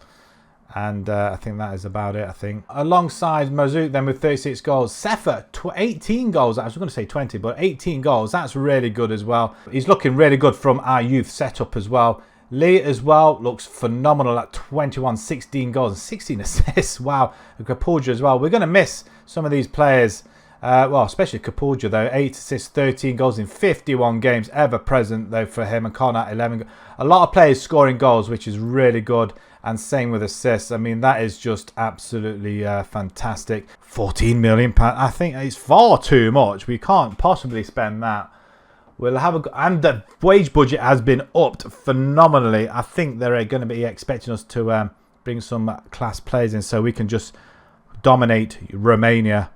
And I think that is about it, I think. Alongside Mazuk then with 36 goals. Sefa, 18 goals. I was going to say 20, but 18 goals. That's really good as well. He's looking really good from our youth setup as well. Lee as well looks phenomenal at 21, 16 goals and 16 assists. Wow. And Krapulja as well. We're going to miss some of these players. Well, especially Krapulja though. 8 assists, 13 goals in 51 games. Ever present though for him. And Karna 11. A lot of players scoring goals, which is really good. And same with assists. I mean, that is just absolutely fantastic. £14 million. I think it's far too much. We can't possibly spend that. We'll have and the wage budget has been upped phenomenally. I think they're going to be expecting us to bring some class players in so we can just dominate Romania.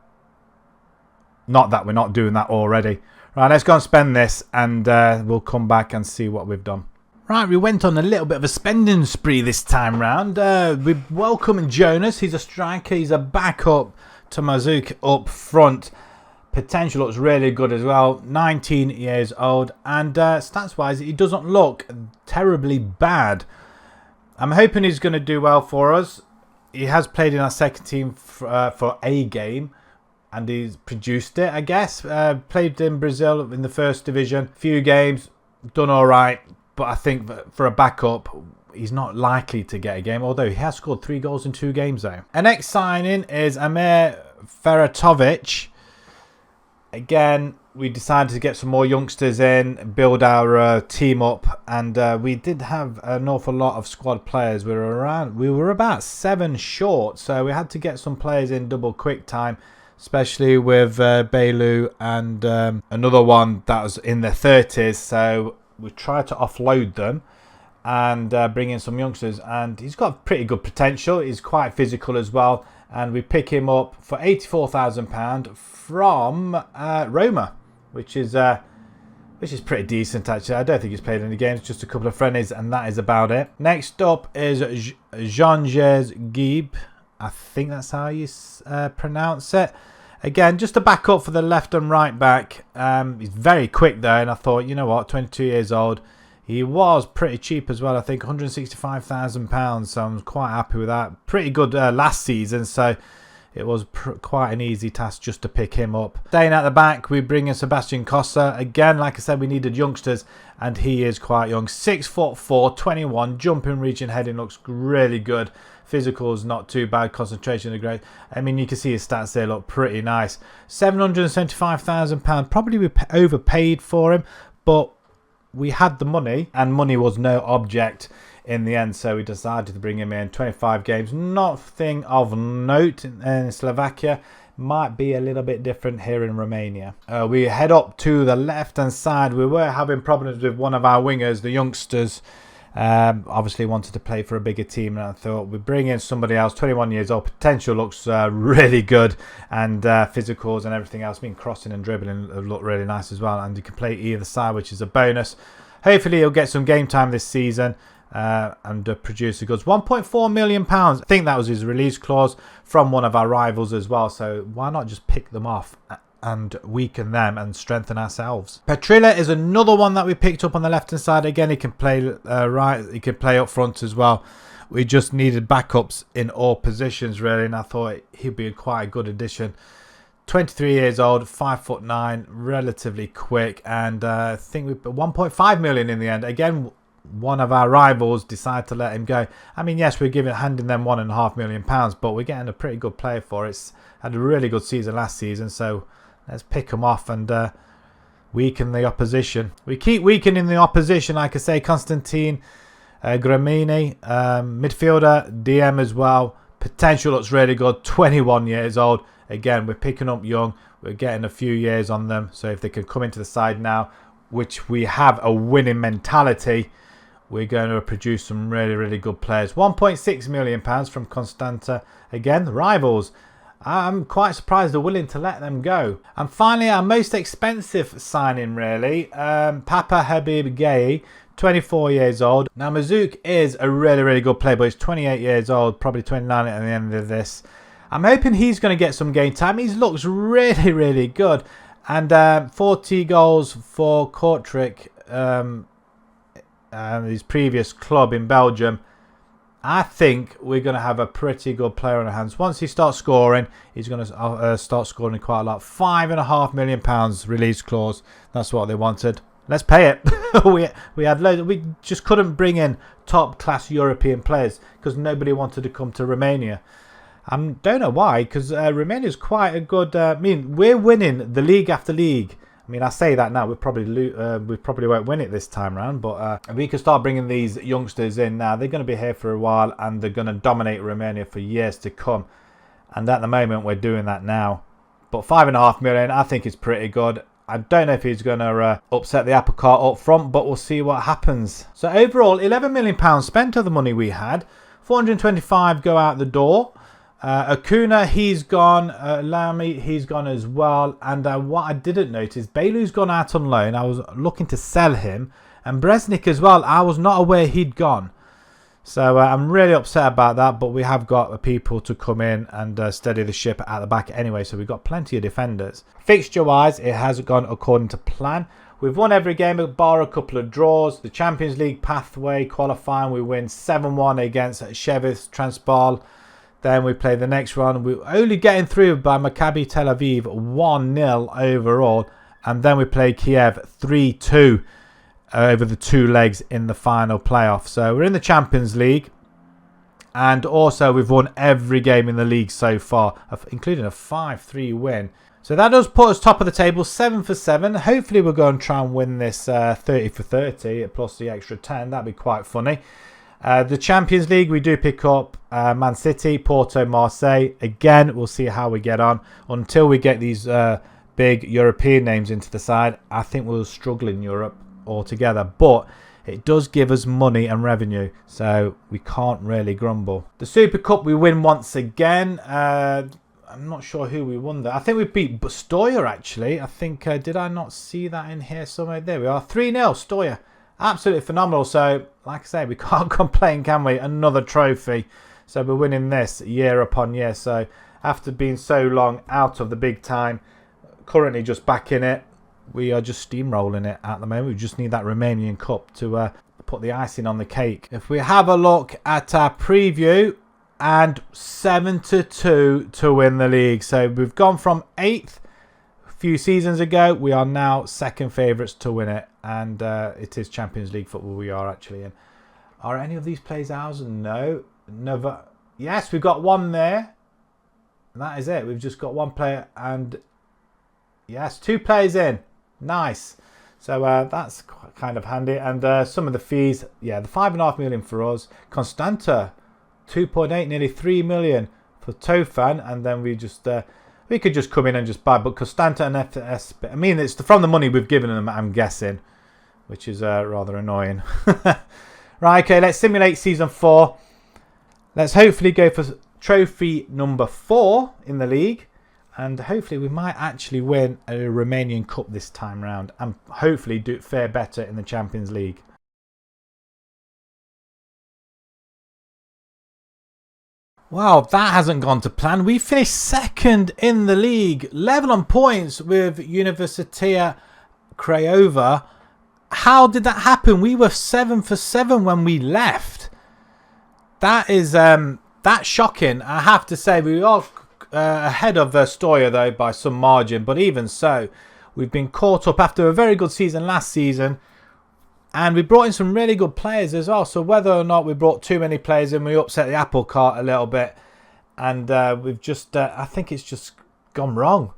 Not that we're not doing that already. Right, let's go and spend this, and we'll come back and see what we've done. Right, we went on a little bit of a spending spree this time round. We welcome Jonas. He's a striker. He's a backup to Mazuk up front. Potential looks really good as well. 19 years old. And stats-wise, he doesn't look terribly bad. I'm hoping he's going to do well for us. He has played in our second team for a game. And he's produced it, I guess. Played in Brazil in the first division. Few games. Done all right. But I think for a backup, he's not likely to get a game. Although he has scored 3 goals in 2 games though. Our next signing is Amir Ferratovic. Again, we decided to get some more youngsters in, build our team up, and we did have an awful lot of squad players. We were about 7 short, so we had to get some players in double quick time, especially with Bailu and another one that was in their 30s. So we tried to offload them and bring in some youngsters, and he's got pretty good potential. He's quite physical as well, and we pick him up for £84,000 from Roma, which is pretty decent actually. I don't think he's played any games, just a couple of friendlies, and that is about it. Next up is Drogoz Gibb. I think that's how you pronounce it. Again, just a backup for the left and right back. He's very quick though, and I thought, you know what, 22 years old. He was pretty cheap as well, I think £165,000, so I'm quite happy with that. Pretty good last season, so it was quite an easy task just to pick him up. Staying at the back, we bring in Sebastian Costa. Again, like I said, we needed youngsters, and he is quite young. 6'4", 21, jumping, reaching, heading looks really good. Physical's not too bad, concentration is great. I mean, you can see his stats there look pretty nice. £775,000, probably we overpaid for him, but we had the money, and money was no object in the end, so we decided to bring him in. 25 games, nothing of note in Slovakia. Might be a little bit different here in Romania. We head up to the left hand side. We were having problems with one of our wingers, the youngsters. Obviously wanted to play for a bigger team, and I thought we'd bring in somebody else. 21 years old, potential looks really good, and physicals and everything else, being crossing and dribbling look really nice as well, and you can play either side, which is a bonus. Hopefully he'll get some game time this season and produce the goods. £1.4 million, I think that was his release clause from one of our rivals as well, so why not just pick them off and weaken them and strengthen ourselves. Petrilla is another one that we picked up on the left hand side. Again, he can play right, he can play up front as well. We just needed backups in all positions really, and I thought he'd be quite a good addition. 23 years old, 5'9", relatively quick, and I think we put 1.5 million in the end. Again, one of our rivals decided to let him go. I mean, yes, we're handing them £1.5 million, but we're getting a pretty good player for it. Had a really good season last season, so let's pick them off and weaken the opposition. We keep weakening the opposition, like I say. Constantine Gramini, midfielder, DM as well. Potential looks really good. 21 years old. Again, we're picking up young. We're getting a few years on them. So if they can come into the side now, which we have a winning mentality, we're going to produce some really, really good players. £1.6 million from Constanta. Again, the rivals. I'm quite surprised they're willing to let them go. And finally, our most expensive signing, really, Papa Habib Gaye, 24 years old. Now, Mazouk is a really, really good player, but he's 28 years old, probably 29 at the end of this. I'm hoping he's going to get some game time. He looks really, really good. And 40 goals for Kortrijk, his previous club in Belgium. I think we're going to have a pretty good player on our hands. Once he starts scoring, he's going to start scoring quite a lot. £5.5 million release clause. That's what they wanted. Let's pay it. we had loads. We just couldn't bring in top class European players because nobody wanted to come to Romania. I don't know why, because Romania is quite a good. I mean, we're winning the league after league. I mean, I say that now, we probably won't win it this time around, but we can start bringing these youngsters in now. They're going to be here for a while, and they're going to dominate Romania for years to come. And at the moment, we're doing that now. But £5.5 million, I think is pretty good. I don't know if he's going to upset the apple cart up front, but we'll see what happens. So overall, £11 million spent of the money we had. 425 go out the door. Acuna, he's gone. Lamy, he's gone as well. And what I didn't notice, Bailu's gone out on loan. I was looking to sell him. And Bresnik as well. I was not aware he'd gone. So I'm really upset about that. But we have got people to come in and steady the ship at the back anyway. So we've got plenty of defenders. Fixture-wise, it has gone according to plan. We've won every game bar a couple of draws. The Champions League pathway qualifying, we win 7-1 against Shevith Transpol. Then we play the next round. We're only getting through by Maccabi Tel Aviv 1-0 overall. And then we play Kiev 3-2 over the 2 legs in the final playoff. So we're in the Champions League. And also we've won every game in the league so far, including a 5-3 win. So that does put us top of the table, 7 for 7. Hopefully we'll go and try and win this 30 for 30 plus the extra 10. That'd be quite funny. The Champions League, we do pick up Man City, Porto, Marseille. Again, we'll see how we get on. Until we get these big European names into the side, I think we'll struggle in Europe altogether. But it does give us money and revenue, so we can't really grumble. The Super Cup, we win once again. I'm not sure who we won there. I think we beat Stoya, actually. I think, did I not see that in here somewhere? There we are. 3-0, Stoya. Absolutely phenomenal. So, like I say, we can't complain, can we? Another trophy. So, we're winning this year upon year. So, after being so long out of the big time, currently just back in it, we are just steamrolling it at the moment. We just need that Romanian Cup to put the icing on the cake. If we have a look at our preview, and 7-2 to win the league. So we've gone from 8th a few seasons ago. We are now second favourites to win it. And it is Champions League football we are actually in. Are any of these players ours? No. Never. Yes, we've got one there. And that is it. We've just got one player. And yes, 2 players in. Nice. So that's kind of handy. And some of the fees. Yeah, the 5.5 million for us. Constanta. 2.8, nearly 3 million for Tofan, and then we just we could just come in and just buy. But Constanta and FS, I mean, it's from the money we've given them, I'm guessing, which is rather annoying. Right, okay, let's simulate season 4. Let's hopefully go for trophy number 4 in the league, and hopefully we might actually win a Romanian Cup this time round, and hopefully fare better in the Champions League. Wow, that hasn't gone to plan. We finished second in the league, level on points with Universitatea Craiova. How did that happen? We were 7 for 7 when we left. That is that's shocking. I have to say, we are ahead of Stoya though by some margin, but even so, we've been caught up after a very good season last season. And we brought in some really good players as well. So whether or not we brought too many players in, we upset the apple cart a little bit. And we've just, I think it's just gone wrong.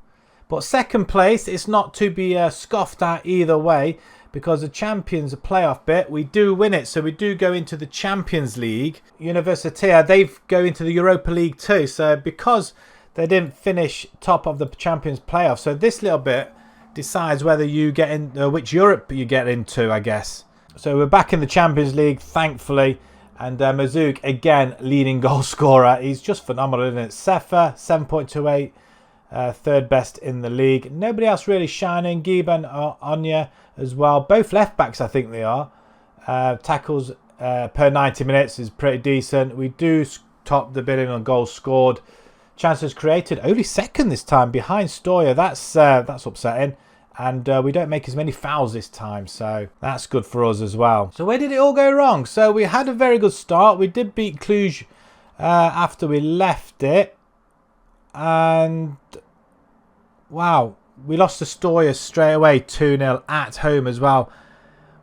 But second place, it's not to be scoffed at either way. Because the Champions playoff bit, we do win it. So we do go into the Champions League. Universitatea, they go into the Europa League too. So because they didn't finish top of the Champions playoff. So this little bit decides whether you get in, which Europe you get into, I guess. So we're back in the Champions League, thankfully. And Mazouk, again, leading goal scorer. He's just phenomenal, isn't it? Sefa, 7.28, third best in the league. Nobody else really shining. Gibb and Anya as well. Both left backs, I think they are. Tackles per 90 minutes is pretty decent. We do top the bidding on goals scored. Chances created, only second this time behind Stoya. That's upsetting. And we don't make as many fouls this time, so that's good for us as well. So where did it all go wrong? So we had a very good start. We did beat Cluj after we left it. And wow, we lost to Stoya straight away, 2-0 at home as well.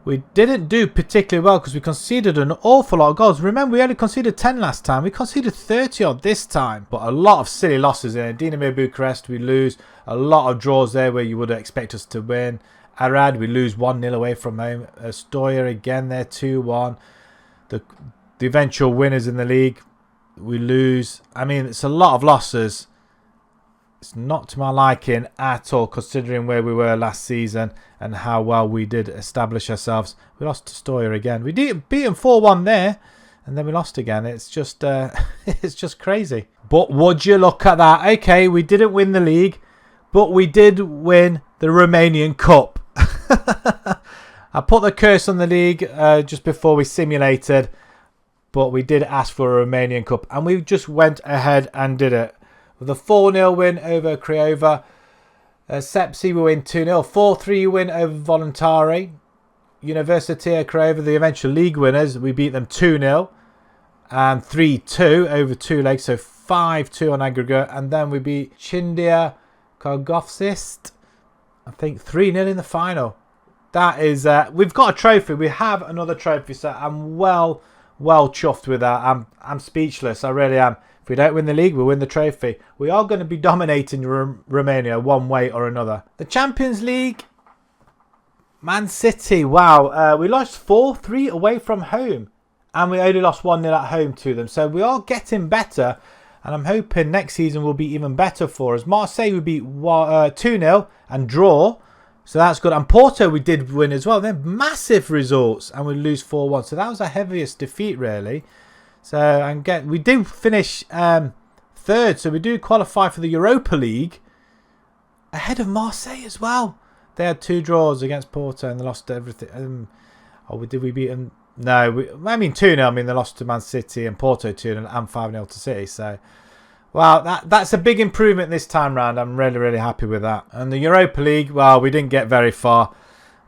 We didn't do particularly well because we conceded an awful lot of goals. Remember, we only conceded 10 last time. We conceded 30 odd this time. But a lot of silly losses in it. Dinamo Bucharest, we lose. A lot of draws there where you would expect us to win. Arad, we lose 1-0 away from home. Stoya again there, 2-1. The eventual winners in the league, we lose. I mean, it's a lot of losses. It's not to my liking at all, considering where we were last season and how well we did establish ourselves. We lost to Stoya again. We did beat them 4-1 there, and then we lost again. It's just it's just crazy. But would you look at that? Okay, we didn't win the league, but we did win the Romanian Cup. I put the curse on the league just before we simulated, but we did ask for a Romanian Cup, and we just went ahead and did it. With a 4-0 win over Craiova. Sepsi we win 2-0. 4-3 win over Voluntari. Universitatea Craiova, the eventual league winners, we beat them 2-0. And 3-2 over 2 legs. So 5-2 on aggregate. And then we beat Chindia Kargovsist, I think 3-0 in the final. That is, we've got a trophy. We have another trophy. So I'm well well chuffed with that. I'm speechless. I really am. If we don't win the league, we'll win the trophy. We are going to be dominating Romania one way or another. The Champions League, Man City. Wow, we lost 4-3 away from home, and we only lost 1-0 at home to them. So we are getting better, and I'm hoping next season will be even better for us. Marseille we beat 2-0 and draw. So that's good. And Porto we did win as well. They're massive results. And we lose 4-1. So that was our heaviest defeat, really. So we do finish third. So we do qualify for the Europa League ahead of Marseille as well. They had 2 draws against Porto and they lost everything. Did we beat them? No. 2-0. I mean, they lost to Man City and Porto 2-0 and 5-0 to City. So... wow, that's a big improvement this time round. I'm really, really happy with that. And the Europa League, well, we didn't get very far.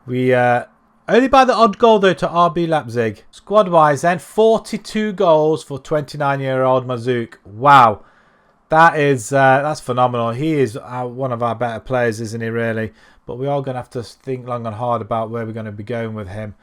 We only by the odd goal, though, to RB Leipzig. Squad-wise, then, 42 goals for 29-year-old Mazouk. Wow, that's phenomenal. He is one of our better players, isn't he, really? But we are going to have to think long and hard about where we're going to be going with him.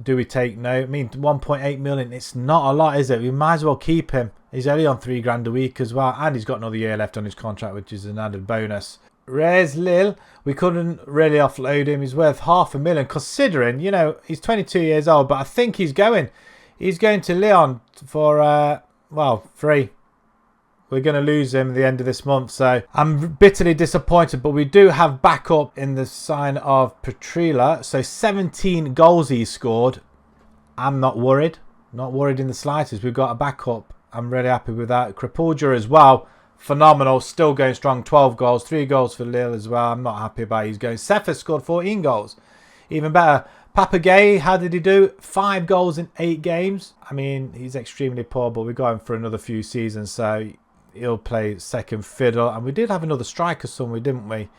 Do we take no? I mean, 1.8 million, it's not a lot, is it? We might as well keep him. He's only on $3,000 a week as well. And he's got another year left on his contract, which is an added bonus. Rez Lille, we couldn't really offload him. He's worth $500,000, considering, you know, he's 22 years old. But I think he's going to Lyon for, free. We're going to lose him at the end of this month. So I'm bitterly disappointed. But we do have backup in the sign of Petrila. So 17 goals he scored. I'm not worried. Not worried in the slightest. We've got a backup. I'm really happy with that. Krapulja as well. Phenomenal. Still going strong. 12 goals. 3 goals for Lille as well. I'm not happy about he's going. Cephas scored 14 goals. Even better. Papagay, how did he do? 5 goals in 8 games. I mean, he's extremely poor, but we got him for another few seasons. So he'll play second fiddle. And we did have another striker somewhere, didn't we?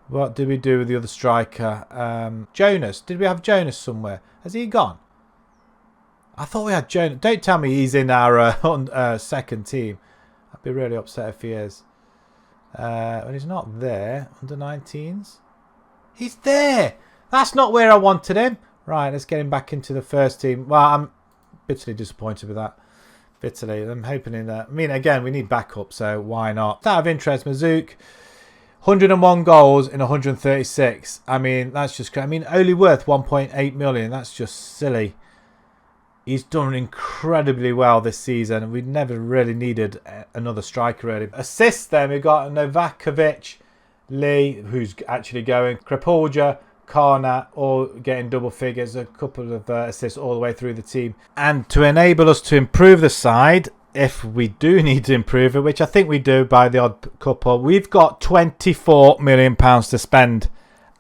What did we do with the other striker? Jonas. Did we have Jonas somewhere? Has he gone? I thought we had Jonas. Don't tell me he's in our second team. I'd be really upset if he is. When he's not there, under 19s. He's there. That's not where I wanted him. Right, let's get him back into the first team. Well, I'm bitterly disappointed with that. Bitterly. I'm hoping in that. I mean, again, we need backup, so why not? Out of interest, Mazouk, 101 goals in 136. I mean, that's just... I mean, only worth 1.8 million. That's just silly. He's done incredibly well this season. We never really needed another striker, really. Assists, then, we've got Novakovic, Lee, who's actually going, Krapulja, Karna, all getting double figures, a couple of assists all the way through the team. And to enable us to improve the side, if we do need to improve it, which I think we do by the odd couple, we've got £24 million to spend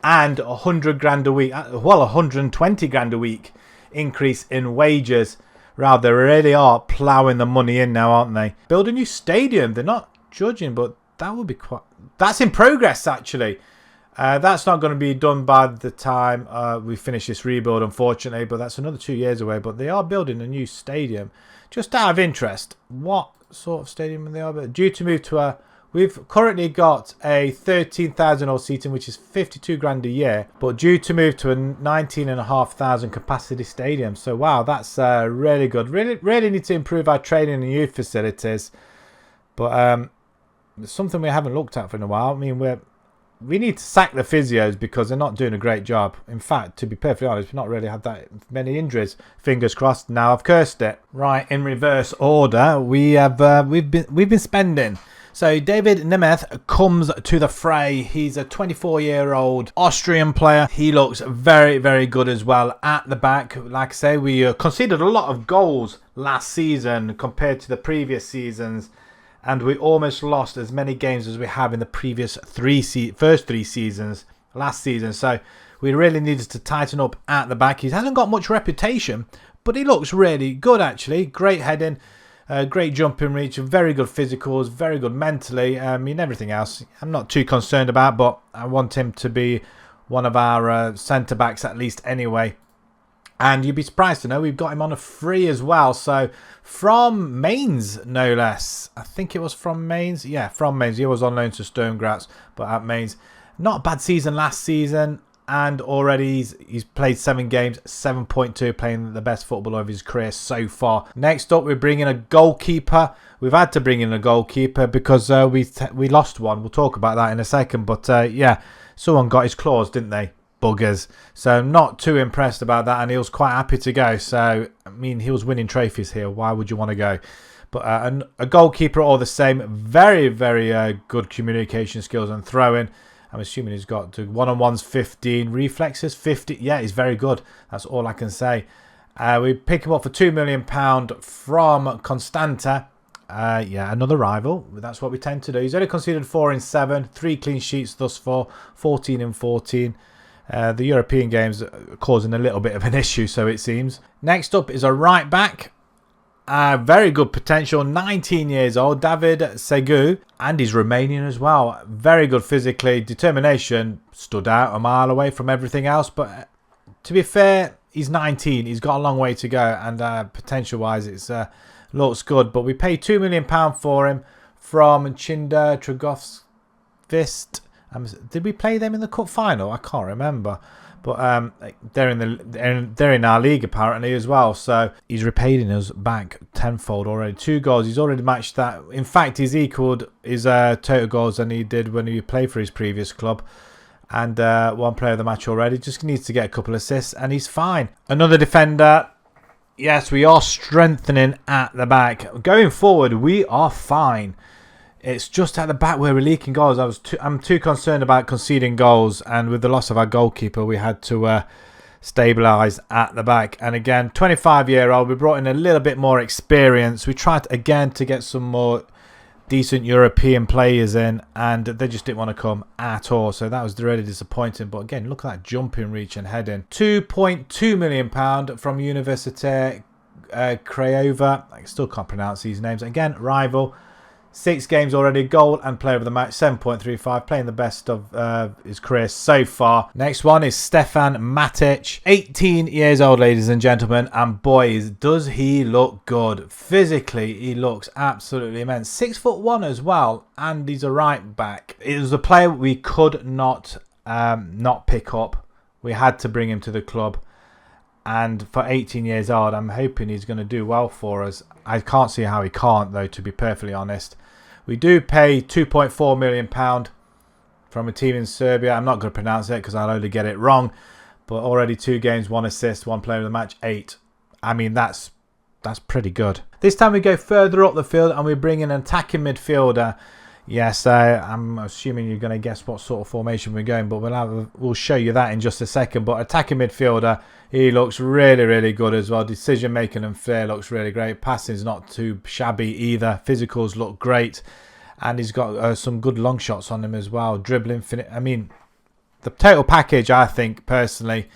and 100 grand a week, well, 120 grand a week increase in wages. Rather, they really are ploughing the money in now, aren't they? Build a new stadium. They're not judging, but that would be quite... That's in progress, actually. That's not going to be done by the time we finish this rebuild, unfortunately, but that's another 2 years away. But they are building a new stadium. Just out of interest, what sort of stadium are they are? Due to move to a... We've currently got a 13,000 old seating, which is 52 grand a year, but due to move to a 19,500 capacity stadium. So wow, that's really good. Really need to improve our training and youth facilities. But it's something we haven't looked at for a while. I mean, we need to sack the physios because they're not doing a great job. In fact, to be perfectly honest, we've not really had that many injuries. Fingers crossed. Now I've cursed it. Right, in reverse order, we've been spending. So David Nemeth comes to the fray. He's a 24-year-old Austrian player. He looks very, very good as well at the back. Like I say, we conceded a lot of goals last season compared to the previous seasons. And we almost lost as many games as we have in the previous first three seasons last season. So we really needed to tighten up at the back. He hasn't got much reputation, but he looks really good, actually. Great heading. Great jumping reach, very good physicals, very good mentally. I mean, everything else I'm not too concerned about, but I want him to be one of our centre-backs at least anyway. And you'd be surprised to know we've got him on a free as well. So from Mainz, no less. I think it was from Mainz. Yeah, from Mainz. He was on loan to Sturm Graz, but at Mainz. Not a bad season last season. and already he's played 7 games, 7.2, playing the best football of his career so far. Next up, we're bringing a goalkeeper. We've had to bring in a goalkeeper because we lost one. We'll talk about that in a second. But yeah, someone got his claws, didn't they? Buggers. So not too impressed about that, and he was quite happy to go. So, I mean, he was winning trophies here. Why would you want to go? But a goalkeeper all the same. Very, very good communication skills and throwing. I'm assuming he's got one-on-ones 15, reflexes 50. Yeah, he's very good. That's all I can say. We pick him up for £2 million from Constanta. Yeah, another rival. That's what we tend to do. He's only conceded 4 in 7, 3 clean sheets thus far, 14 in 14. The European games are causing a little bit of an issue, so it seems. Next up is a right back. Very good potential, 19 years old, David Segu, and he's Romanian as well. Very good physically, determination stood out a mile away from everything else. But to be fair, he's 19. He's got a long way to go, and potential-wise, it looks good. But we paid £2 million for him from Chinda Drogoz Grigore. Did we play them in the cup final? I can't remember. But they're in our league apparently as well. So he's repaid us back tenfold already. 2 goals. He's already matched that. In fact, he's equalled his total goals than he did when he played for his previous club. And 1 player of the match already. Just needs to get a couple assists and he's fine. Another defender. Yes, we are strengthening at the back. Going forward, we are fine. It's just at the back where we're leaking goals. I'm too concerned about conceding goals, and with the loss of our goalkeeper, we had to stabilise at the back. And again, 25-year-old, we brought in a little bit more experience. We tried again to get some more decent European players in, and they just didn't want to come at all. So that was really disappointing. But again, look at that jumping, reach, and heading. £2.2 million from Université Craiova. I still can't pronounce these names. Again, rival. 6 games already, goal and player of the match, 7.35, playing the best of his career so far. Next one is Stefan Matic, 18 years old, ladies and gentlemen, and boys, does he look good. Physically, he looks absolutely immense. 6'1" as well, and he's a right back. It was a player we could not pick up. We had to bring him to the club. And for 18 years old, I'm hoping he's going to do well for us. I can't see how he can't, though, to be perfectly honest. We do pay £2.4 million from a team in Serbia. I'm not going to pronounce it because I'll only get it wrong. But already 2 games, 1 assist, 1 player of the match, 8. I mean, that's pretty good. This time we go further up the field and we bring in an attacking midfielder. Yes, I'm assuming you're going to guess what sort of formation we're going, but we'll show you that in just a second. But attacking midfielder, he looks really, really good as well. Decision making and flair looks really great. Passing's not too shabby either. Physicals look great, and he's got some good long shots on him as well. Dribbling, I mean, the total package, I think personally,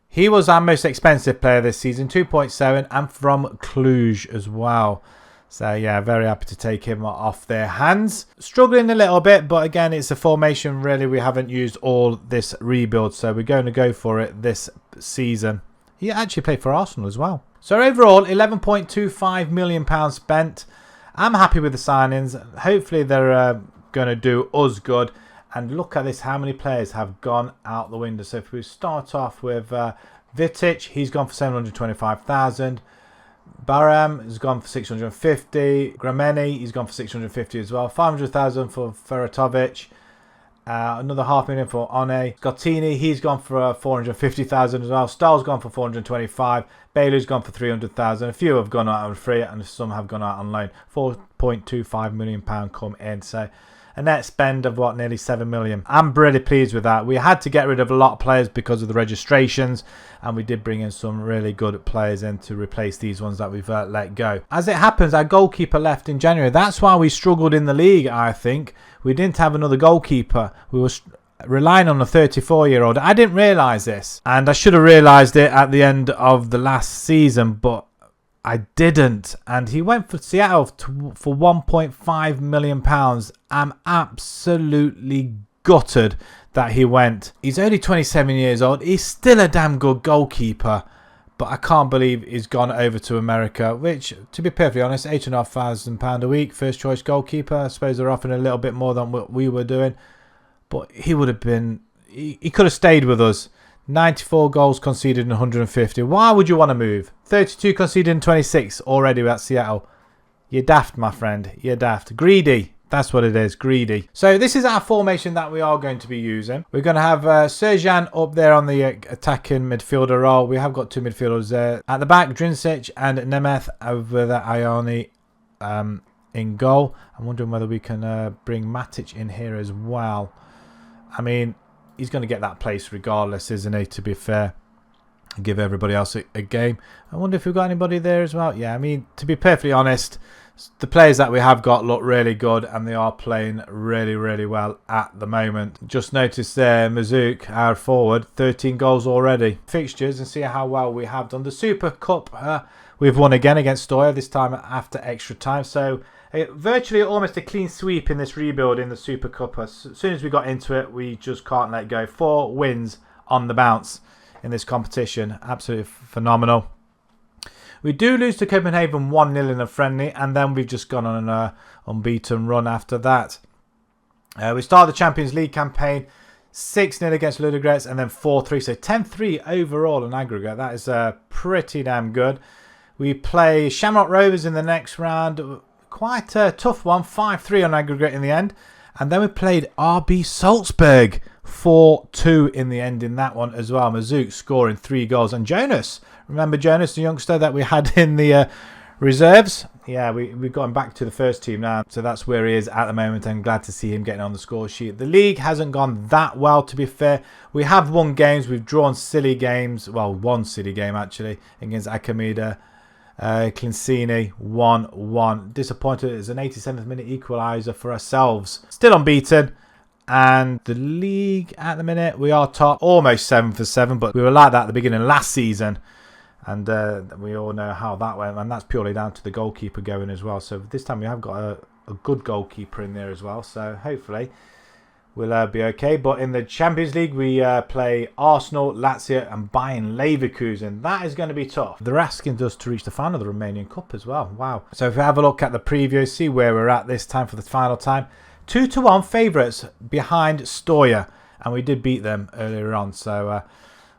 he was our most expensive player this season, 2.7, and from Cluj as well. So, yeah, very happy to take him off their hands. Struggling a little bit, but again, it's a formation really we haven't used all this rebuild. So, we're going to go for it this season. He actually played for Arsenal as well. So, overall, £11.25 million spent. I'm happy with the signings. Hopefully, they're going to do us good. And look at this, how many players have gone out the window. So, if we start off with Vitic, he's gone for 725,000. Baram has gone for 650. Grameni, he's gone for 650 as well. 500,000 for Ferratovic. Another £500,000 for One. Sartini, he's gone for 450,000 as well. Stahl's gone for 425. Bailey's gone for 300,000. A few have gone out on free and some have gone out on loan. £4.25 million come in. So a net spend of what, nearly 7 million. I'm really pleased with that. We had to get rid of a lot of players because of the registrations, and we did bring in some really good players in to replace these ones that we've let go. As it happens, our goalkeeper left in January. That's why we struggled in the league, I think. We didn't have another goalkeeper. We were relying on a 34-year-old. I didn't realise this, and I should have realised it at the end of the last season, but I didn't. And he went for Seattle for £1.5 million. I'm absolutely gutted that he went. He's only 27 years old. He's still a damn good goalkeeper. But I can't believe he's gone over to America, which, to be perfectly honest, £8,500 a week, first choice goalkeeper. I suppose they're offering a little bit more than what we were doing. But he would have been, he could have stayed with us. 94 goals conceded in 150. Why would you want to move? 32 conceded in 26 already at Seattle. You're daft, my friend. You're daft. Greedy. That's what it is. Greedy. So this is our formation that we are going to be using. We're going to have Serjan up there on the attacking midfielder role. We have got two midfielders there. At the back, Drinsic and Nemeth over the Ioni in goal. I'm wondering whether we can bring Matic in here as well. I mean, he's going to get that place regardless, isn't he, to be fair? Give everybody else a game. I wonder if we've got anybody there as well. Yeah, I mean, to be perfectly honest, the players that we have got look really good and they are playing really, really well at the moment. Just noticed there, Mazouk, our forward, 13 goals already. Fixtures and see how well we have done. The Super Cup, we've won again against Stoya, this time after extra time. So virtually almost a clean sweep in this rebuild in the Super Cup. As soon as we got into it, we just can't let go. 4 wins on the bounce in this competition. Absolutely phenomenal. We do lose to Copenhagen 1-0 in a friendly, and then we've just gone on an unbeaten run after that. We start the Champions League campaign 6-0 against Ludogorets and then 4-3. So 10-3 overall in aggregate. That is pretty damn good. We play Shamrock Rovers in the next round. Quite a tough one, 5-3 on aggregate in the end. And then we played RB Salzburg, 4-2 in the end in that one as well. Mazouk scoring 3 goals. And Jonas, remember Jonas, the youngster that we had in the reserves? Yeah, we've got him back to the first team now. So that's where he is at the moment. I'm glad to see him getting on the score sheet. The league hasn't gone that well, to be fair. We have won games. We've drawn silly games. Well, one silly game, actually, against Akameda. Clincini 1-1. Disappointed. It's an 87th minute equaliser for ourselves. Still unbeaten. And the league at the minute, we are top. Almost 7 for 7, but we were like that at the beginning of last season. And we all know how that went. And that's purely down to the goalkeeper going as well. So this time we have got a good goalkeeper in there as well. So hopefully we'll be okay. But in the Champions League, we play Arsenal, Lazio and Bayern Leverkusen. That is going to be tough. They're asking us to reach the final of the Romanian Cup as well. Wow. So if we have a look at the preview, see where we're at this time for the final time. 2-1 favourites behind Stoya. And we did beat them earlier on. So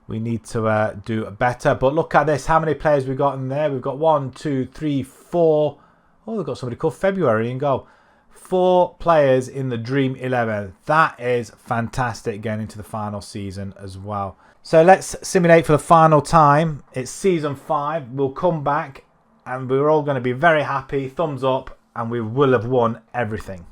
we need to do better. But look at this. How many players we've got in there? We've got 1, 2, 3, 4. Oh, we've got somebody called February in goal. 4 players in the Dream 11. That is fantastic getting into the final season as well. So let's simulate for the final time. It's season 5. We'll come back and we're all going to be very happy. Thumbs up and we will have won everything.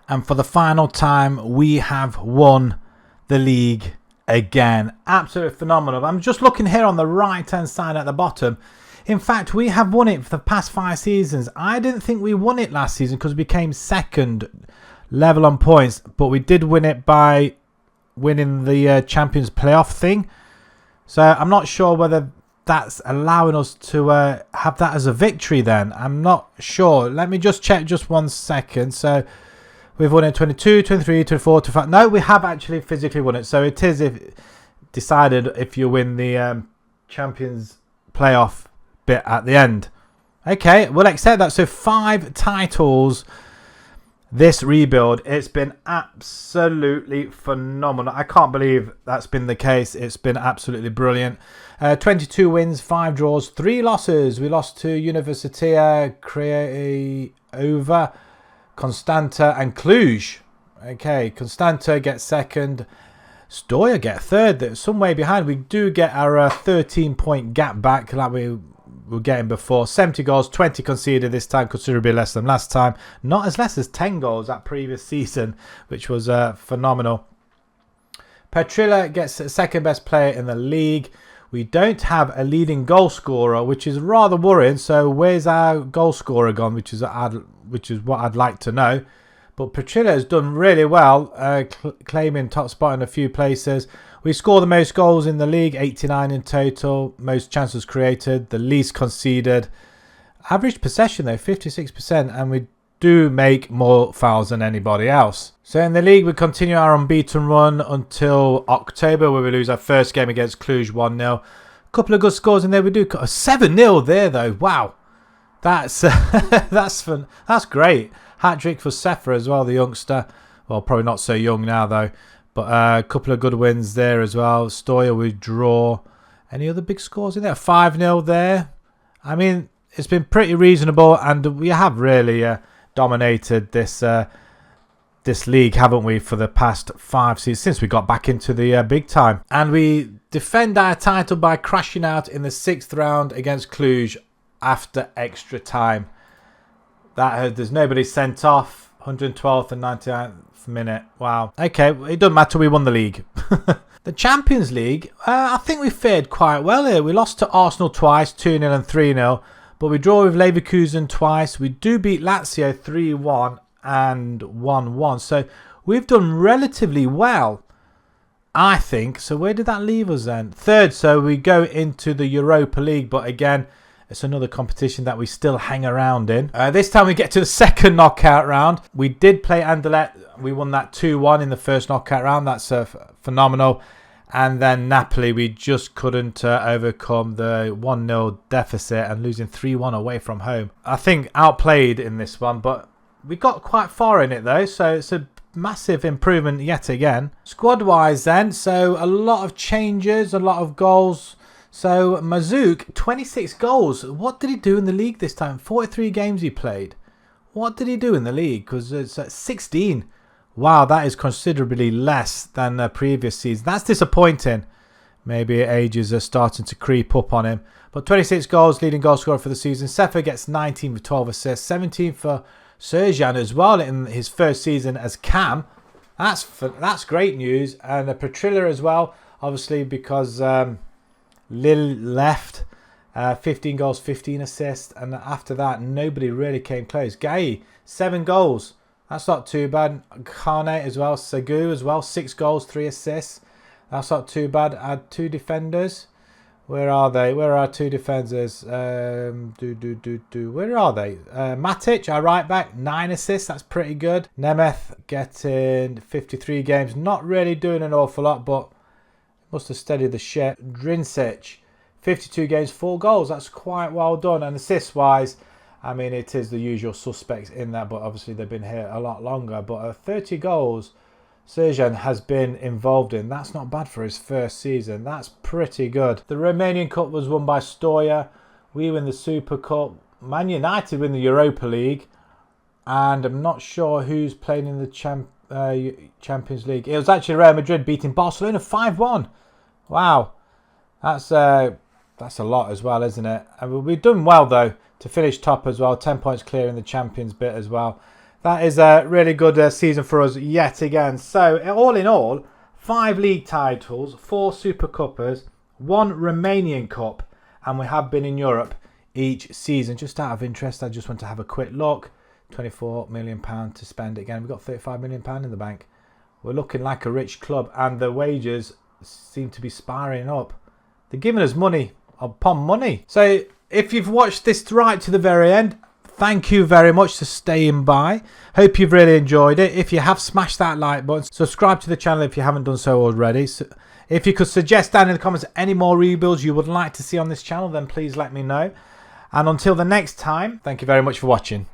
And for the final time, we have won the league again. Absolutely phenomenal. I'm just looking here on the right-hand side at the bottom. In fact, we have won it for the past 5 seasons. I didn't think we won it last season because we became second level on points. But we did win it by winning the Champions playoff thing. So I'm not sure whether that's allowing us to have that as a victory then. I'm not sure. Let me just check just 1 second. So we've won it 22, 23, 24, 25. No, we have actually physically won it. So it is decided if you win the Champions playoff bit at the end. Okay, we'll accept that. So 5 titles this rebuild. It's been absolutely phenomenal. I can't believe that's been the case. It's been absolutely brilliant. 22 wins, 5 draws, 3 losses. We lost to Universitatea Craiova, Constanta and Cluj. Okay, Constanta gets second. Stoya get third. They're some way behind. We do get our 13-point gap back like we were getting before. 70 goals, 20 conceded this time, considerably less than last time. Not as less as 10 goals that previous season, which was phenomenal. Petrilla gets second best player in the league. We don't have a leading goal scorer, which is rather worrying. So where's our goal scorer gone, which is what I'd like to know. But Petrilla has done really well, claiming top spot in a few places. We score the most goals in the league, 89 in total. Most chances created, the least conceded. Average possession though, 56%. And we do make more fouls than anybody else. So in the league, we continue our unbeaten run until October, where we lose our first game against Cluj 1-0. A couple of good scores in there. We do 7-0 there though. Wow. That's fun. That's great. Hat-trick for Sefa as well, the youngster. Well, probably not so young now, though. But a couple of good wins there as well. Stoya with draw. Any other big scores in there? 5-0 there. I mean, it's been pretty reasonable, and we have really dominated this league, haven't we, for the past 5 seasons, since we got back into the big time. And we defend our title by crashing out in the 6th round against Cluj after extra time. There's nobody sent off. 112th and 99th minute. Wow. Okay, it doesn't matter. We won the league. The Champions League, I think we fared quite well here. We lost to Arsenal twice, 2-0 and 3-0. But we draw with Leverkusen twice. We do beat Lazio 3-1 and 1-1. So we've done relatively well, I think. So where did that leave us then? 3rd, so we go into the Europa League. But again, it's another competition that we still hang around in. This time we get to the 2nd knockout round. We did play Anderlecht. We won that 2-1 in the 1st knockout round. That's phenomenal. And then Napoli, we just couldn't overcome the 1-0 deficit and losing 3-1 away from home. I think outplayed in this one, but we got quite far in it though. So it's a massive improvement yet again. Squad-wise then, so a lot of changes, a lot of goals. So Mazouk, 26 goals. What did he do in the league this time? 43 games he played. What did he do in the league? Because it's 16. Wow, that is considerably less than the previous season. That's disappointing. Maybe ages are starting to creep up on him. But 26 goals, leading goal scorer for the season. Sefa gets 19 with 12 assists. 17 for Serjan as well in his first season as Cam. That's great news. And Petrilla as well, obviously, because Lille left. 15 goals, 15 assists. And after that, nobody really came close. Gai, 7 goals. That's not too bad. Kane as well. Segu as well. 6 goals, 3 assists. That's not too bad. Add 2 defenders. Where are they? Where are our 2 defenders? Where are they? Matic, our right back, 9 assists. That's pretty good. Nemeth getting 53 games. Not really doing an awful lot, but must have steadied the ship. Drinsic, 52 games, 4 goals. That's quite well done. And assist-wise, I mean, it is the usual suspects in that, but obviously they've been here a lot longer. But 30 goals Serjan has been involved in. That's not bad for his first season. That's pretty good. The Romanian Cup was won by Stoya. We win the Super Cup. Man United win the Europa League. And I'm not sure who's playing in the Champions League. It was actually Real Madrid beating Barcelona 5-1. Wow. That's a lot as well, isn't it? And we've done well, though, to finish top as well. 10 points clear in the Champions bit as well. That is a really good season for us yet again. So, all in all, 5 league titles, 4 Super Cuppers, 1 Romanian Cup, and we have been in Europe each season. Just out of interest, I just want to have a quick look. £24 million to spend again. We've got £35 million in the bank. We're looking like a rich club, and the wages seem to be spiraling up. They're giving us money upon money. So, if you've watched this right to the very end, thank you very much for staying by. Hope you've really enjoyed it. If you have, smash that like button. Subscribe to the channel if you haven't done so already. So if you could suggest down in the comments any more rebuilds you would like to see on this channel, then please let me know. And until the next time, thank you very much for watching.